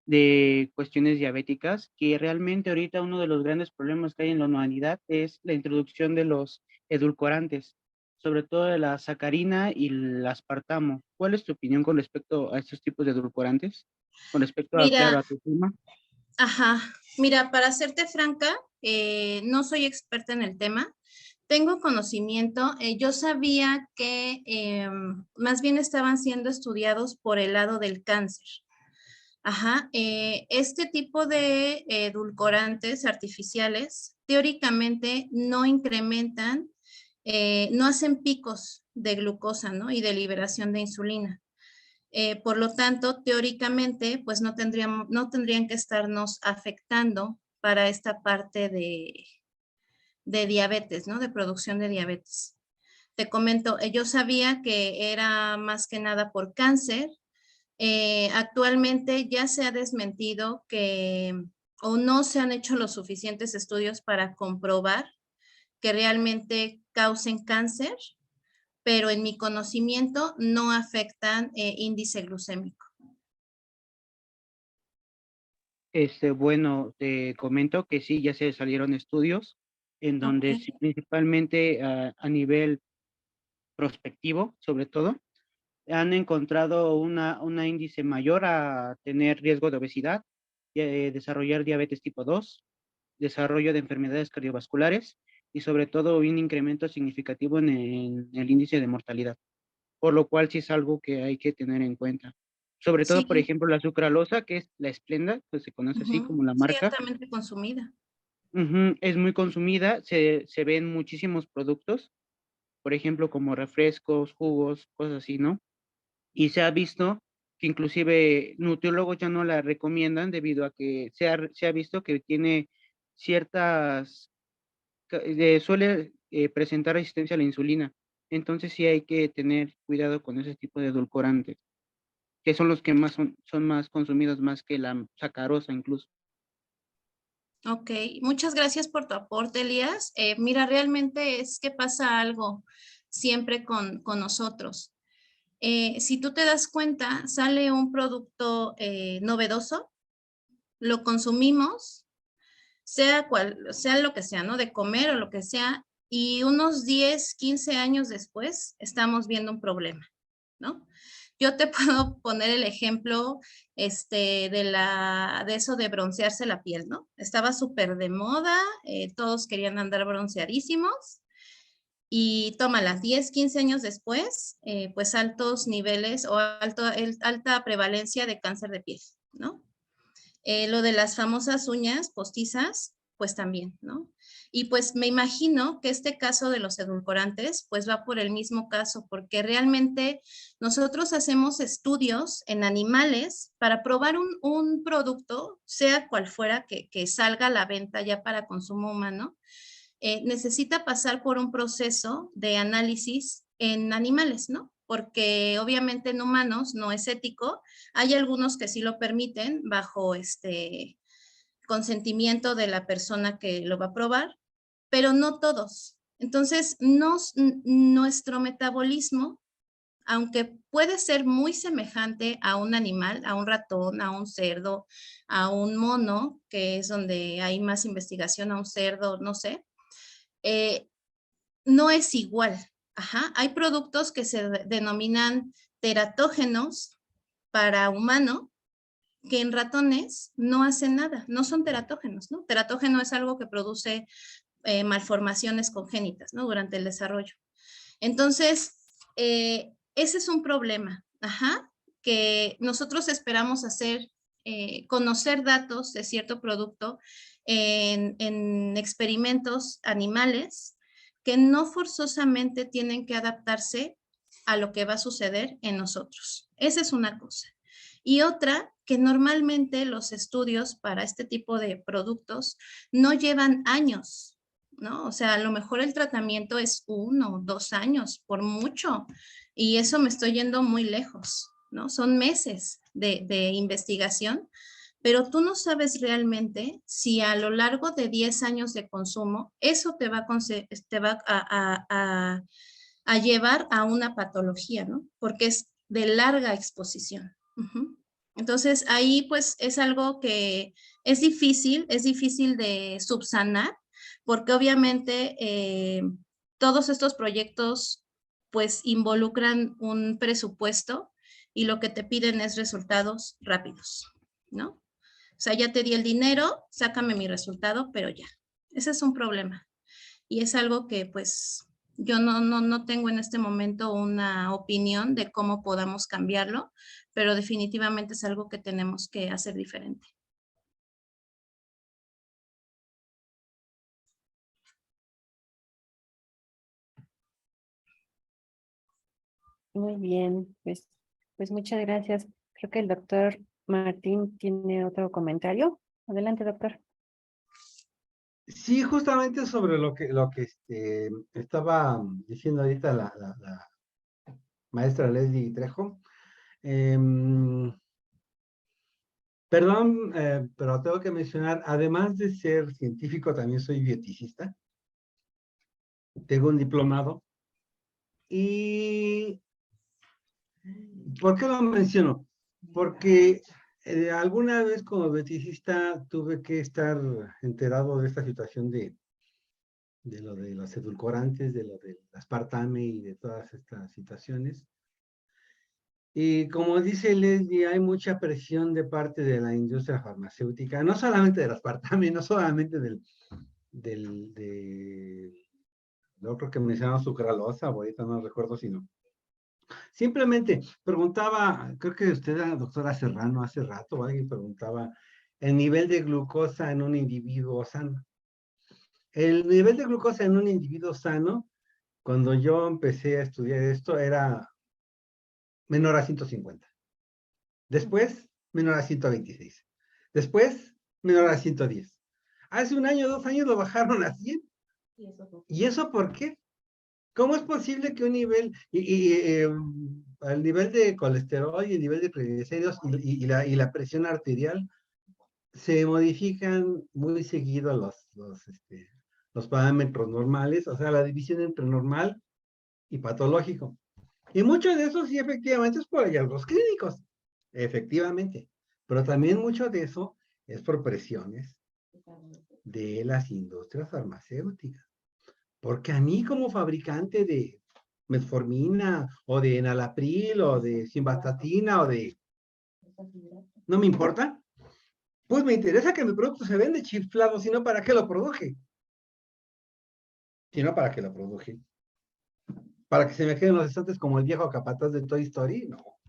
de cuestiones diabéticas, que realmente ahorita uno de los grandes problemas que hay en la humanidad es la introducción de los edulcorantes, sobre todo de la sacarina y el aspartamo. ¿Cuál es tu opinión con respecto a estos tipos de edulcorantes? Con respecto a, claro, Mira, a tu tema. ajá, mira, para serte franca, no soy experta en el tema. Tengo conocimiento, yo sabía que más bien estaban siendo estudiados por el lado del cáncer. Ajá, este tipo de edulcorantes artificiales teóricamente no incrementan, no hacen picos de glucosa, ¿no? Y de liberación de insulina. Por lo tanto, teóricamente, pues no tendrían que estarnos afectando para esta parte de diabetes, ¿no? De producción de diabetes. Te comento, yo sabía que era más que nada por cáncer. Actualmente ya se ha desmentido que o no se han hecho los suficientes estudios para comprobar que realmente causen cáncer, pero en mi conocimiento no afectan índice glucémico. Bueno, te comento que sí, ya se salieron estudios en Ok, donde sí, principalmente a nivel prospectivo, sobre todo, han encontrado una índice mayor a tener riesgo de obesidad, desarrollar diabetes tipo 2, desarrollo de enfermedades cardiovasculares y sobre todo un incremento significativo en el índice de mortalidad, por lo cual sí es algo que hay que tener en cuenta. Sobre todo, por sí, ejemplo, la sucralosa, que es la Splenda, pues se conoce así como la sí, marca, altamente consumida. es muy consumida, se ven muchísimos productos, por ejemplo, como refrescos, jugos, cosas así, ¿no? Y se ha visto que inclusive nutriólogos ya no la recomiendan debido a que se ha visto que tiene ciertas, suele presentar resistencia a la insulina. Entonces sí hay que tener cuidado con ese tipo de edulcorantes, que son los que más son más consumidos más que la sacarosa incluso. Ok, muchas gracias por tu aporte, Elías. Mira, realmente es que pasa algo siempre con nosotros. Si tú te das cuenta, sale un producto novedoso, lo consumimos, sea cual, sea lo que sea, ¿no? De comer o lo que sea, y unos 10, 15 años después estamos viendo un problema, ¿no? Yo te puedo poner el ejemplo de eso de broncearse la piel, ¿no? Estaba súper de moda, todos querían andar bronceadísimos y tómala, 10, 15 años después, pues altos niveles o alta prevalencia de cáncer de piel, ¿no? Lo de las famosas uñas postizas, pues también, ¿no? Y pues me imagino que este caso de los edulcorantes, pues va por el mismo caso, porque realmente nosotros hacemos estudios en animales para probar un producto, sea cual fuera, que salga a la venta ya para consumo humano, necesita pasar por un proceso de análisis en animales, ¿no? Porque obviamente en humanos no es ético. Hay algunos que sí lo permiten bajo consentimiento de la persona que lo va a probar, pero no todos. Entonces, nuestro metabolismo, aunque puede ser muy semejante a un animal, a un ratón, a un cerdo, a un mono, que es donde hay más investigación, a un cerdo, no sé, eh, no es igual. Ajá. Hay productos que se denominan teratógenos para humano, que en ratones no hacen nada, no son teratógenos, ¿no? Teratógeno es algo que produce malformaciones congénitas, ¿no? Durante el desarrollo. Entonces, ese es un problema, ajá, que nosotros esperamos hacer conocer datos de cierto producto en experimentos animales que no forzosamente tienen que adaptarse a lo que va a suceder en nosotros. Esa es una cosa. Y otra, que normalmente los estudios para este tipo de productos no llevan años, ¿no? O sea, a lo mejor el tratamiento es 1 o 2 años, por mucho, y eso me estoy yendo muy lejos, ¿no? Son meses de investigación, pero tú no sabes realmente si a lo largo de 10 años de consumo, eso te va a llevar a una patología, ¿no? Porque es de larga exposición. Entonces, ahí pues es algo que es difícil de subsanar, porque obviamente todos estos proyectos pues involucran un presupuesto y lo que te piden es resultados rápidos, ¿no? O sea, ya te di el dinero, sácame mi resultado, pero ya. Ese es un problema. Y es algo que pues yo no tengo en este momento una opinión de cómo podamos cambiarlo, pero definitivamente es algo que tenemos que hacer diferente. Muy bien, pues muchas gracias. Creo que el doctor Martín tiene otro comentario. Adelante, doctor. Sí, justamente sobre lo que estaba diciendo ahorita la maestra Leslie Trejo. Perdón, pero tengo que mencionar, además de ser científico, también soy bioticista. Tengo un diplomado. ¿Y por qué lo menciono? Porque alguna vez como bioticista tuve que estar enterado de esta situación de lo de los edulcorantes, de lo del aspartame y de todas estas situaciones. Y como dice Leslie, hay mucha presión de parte de la industria farmacéutica, no solamente del aspartame, no solamente lo otro que mencionaba sucralosa, ahorita no recuerdo, sino simplemente preguntaba, creo que usted era doctora Serrano hace rato, alguien preguntaba el nivel de glucosa en un individuo sano. El nivel de glucosa en un individuo sano, cuando yo empecé a estudiar esto, era menor a 150. Después, menor a 126. Después, menor a 110. Hace 1 año, 2 años lo bajaron a 100. ¿Y eso por qué? ¿Cómo es posible que un nivel, el nivel de colesterol y el nivel de triglicéridos y la presión arterial se modifican muy seguido los parámetros normales, o sea, la división entre normal y patológico? Y mucho de eso sí efectivamente es por hallazgos clínicos, efectivamente, pero también mucho de eso es por presiones de las industrias farmacéuticas. Porque a mí como fabricante de metformina o de enalapril o de simvastatina o de... No me importa. Pues me interesa que mi producto se vende chiflado, si no, ¿para qué lo produje? Si no, ¿para qué lo produje? ¿Para que se me queden los estantes como el viejo capataz de Toy Story? No.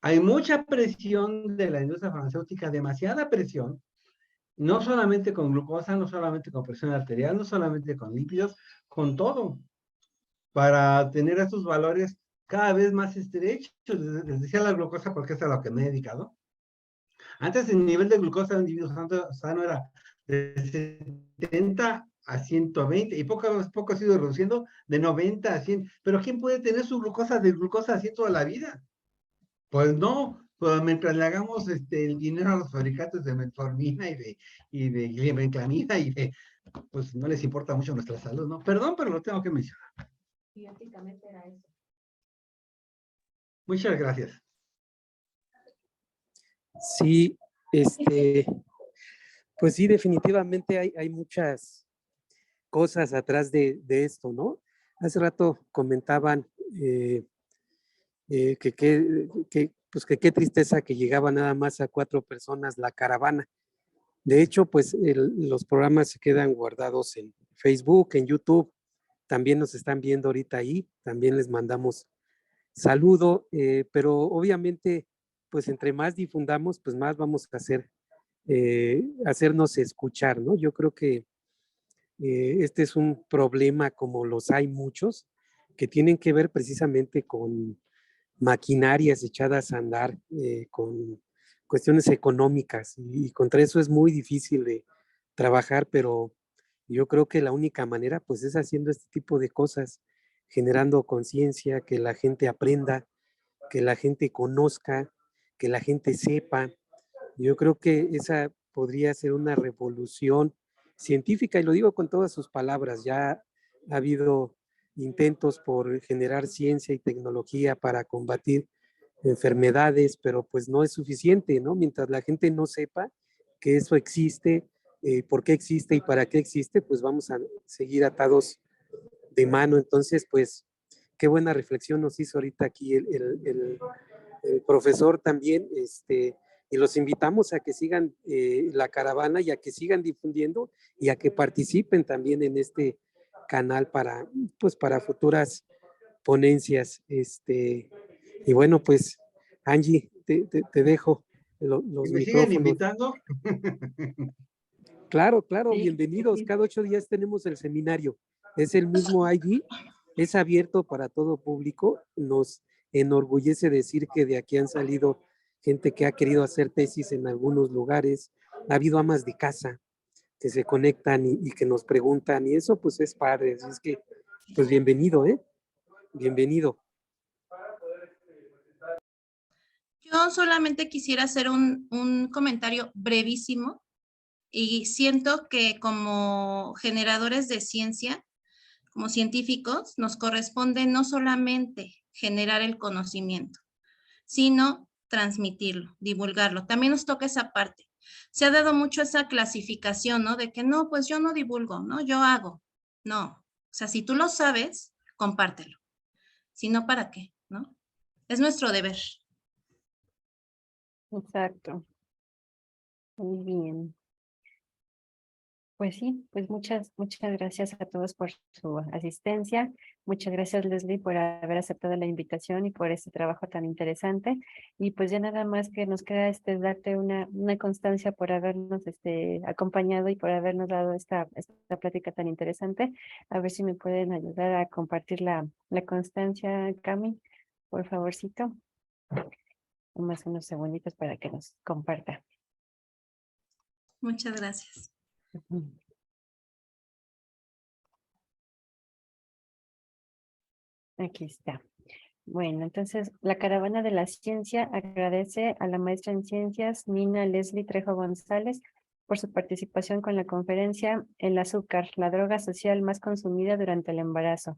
Hay mucha presión de la industria farmacéutica, demasiada presión, no solamente con glucosa, no solamente con presión arterial, no solamente con lípidos, con todo, para tener estos valores cada vez más estrechos. Les decía la glucosa porque es a lo que me he dedicado. Antes el nivel de glucosa de un individuo sano era de 70 a 120 y poco a poco ha sido reduciendo de 90 a 100. Pero ¿quién puede tener su glucosa así toda la vida? Pues no, pues mientras le hagamos el dinero a los fabricantes de metformina y de glibenclamida pues no les importa mucho nuestra salud, ¿no? Perdón, pero lo tengo que mencionar. Bióticamente era eso. Muchas gracias. Sí, pues sí, definitivamente hay muchas cosas atrás de esto, ¿no? Hace rato comentaban pues que qué tristeza que llegaba nada más a 4 personas la caravana. De hecho, pues los programas se quedan guardados en Facebook, en YouTube, también nos están viendo ahorita ahí, también les mandamos saludo, pero obviamente pues entre más difundamos, pues más vamos a hacernos escuchar, ¿no? Yo creo que este es un problema, como los hay muchos, que tienen que ver precisamente con maquinarias echadas a andar, con cuestiones económicas, y contra eso es muy difícil de trabajar, pero yo creo que la única manera pues es haciendo este tipo de cosas, generando conciencia, que la gente aprenda, que la gente conozca, que la gente sepa. Yo creo que esa podría ser una revolución científica, y lo digo con todas sus palabras. Ya ha habido intentos por generar ciencia y tecnología para combatir enfermedades, pero pues no es suficiente, ¿no? Mientras la gente no sepa que eso existe, por qué existe y para qué existe, pues vamos a seguir atados de mano. Entonces, pues, qué buena reflexión nos hizo ahorita aquí el profesor también, y los invitamos a que sigan la caravana y a que sigan difundiendo y a que participen también en este canal pues, para futuras ponencias. Y bueno, pues, Angie, te dejo los ¿Y me siguen micrófonos. invitando? Claro, claro, Sí, bienvenidos. sí. Cada 8 días tenemos el seminario. Es el mismo ID, es abierto para todo público. Nos enorgullece decir que de aquí han salido gente que ha querido hacer tesis en algunos lugares. Ha habido amas de casa que se conectan y que nos preguntan, y eso pues es padre. Así es que, pues bienvenido, ¿eh? Bienvenido. Yo solamente quisiera hacer un comentario brevísimo y siento que como generadores de ciencia, como científicos, nos corresponde no solamente generar el conocimiento, sino transmitirlo, divulgarlo. También nos toca esa parte. Se ha dado mucho esa clasificación, ¿no? De que no, pues yo no divulgo, ¿no? Yo hago. No. O sea, si tú lo sabes, compártelo. Si no, ¿para qué? ¿No? Es nuestro deber. Exacto. Muy bien. Pues sí, pues muchas gracias a todos por su asistencia. Muchas gracias, Leslie, por haber aceptado la invitación y por este trabajo tan interesante. Y pues ya nada más que nos queda darte una constancia por habernos acompañado y por habernos dado esta plática tan interesante. A ver si me pueden ayudar a compartir la constancia, Cami, por favorcito. Más unos segunditos para que nos comparta. Muchas gracias. Ujú. Aquí está. Bueno, entonces la Caravana de la Ciencia agradece a la maestra en Ciencias Nina Leslie Trejo González por su participación con la conferencia El azúcar, la droga social más consumida durante el embarazo.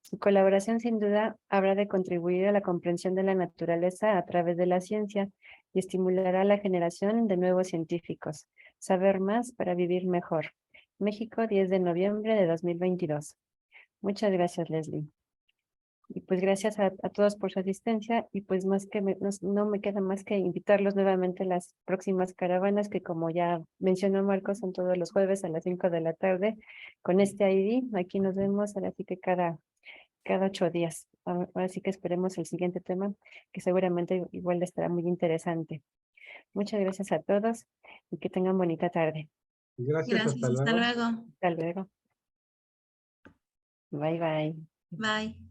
Su colaboración sin duda habrá de contribuir a la comprensión de la naturaleza a través de la ciencia y estimulará la generación de nuevos científicos. Saber más para vivir mejor. México, 10 de noviembre de 2022. Muchas gracias, Leslie. Y pues gracias a todos por su asistencia y pues no me queda más que invitarlos nuevamente a las próximas caravanas que, como ya mencionó Marcos, son todos los jueves a las 5 de la tarde con este ID. Aquí nos vemos, ahora sí que cada 8 días. Ahora sí que esperemos el siguiente tema, que seguramente igual estará muy interesante. Muchas gracias a todos y que tengan bonita tarde. Gracias, hasta Gracias. Hasta luego. luego. Hasta luego. Bye, bye. Bye.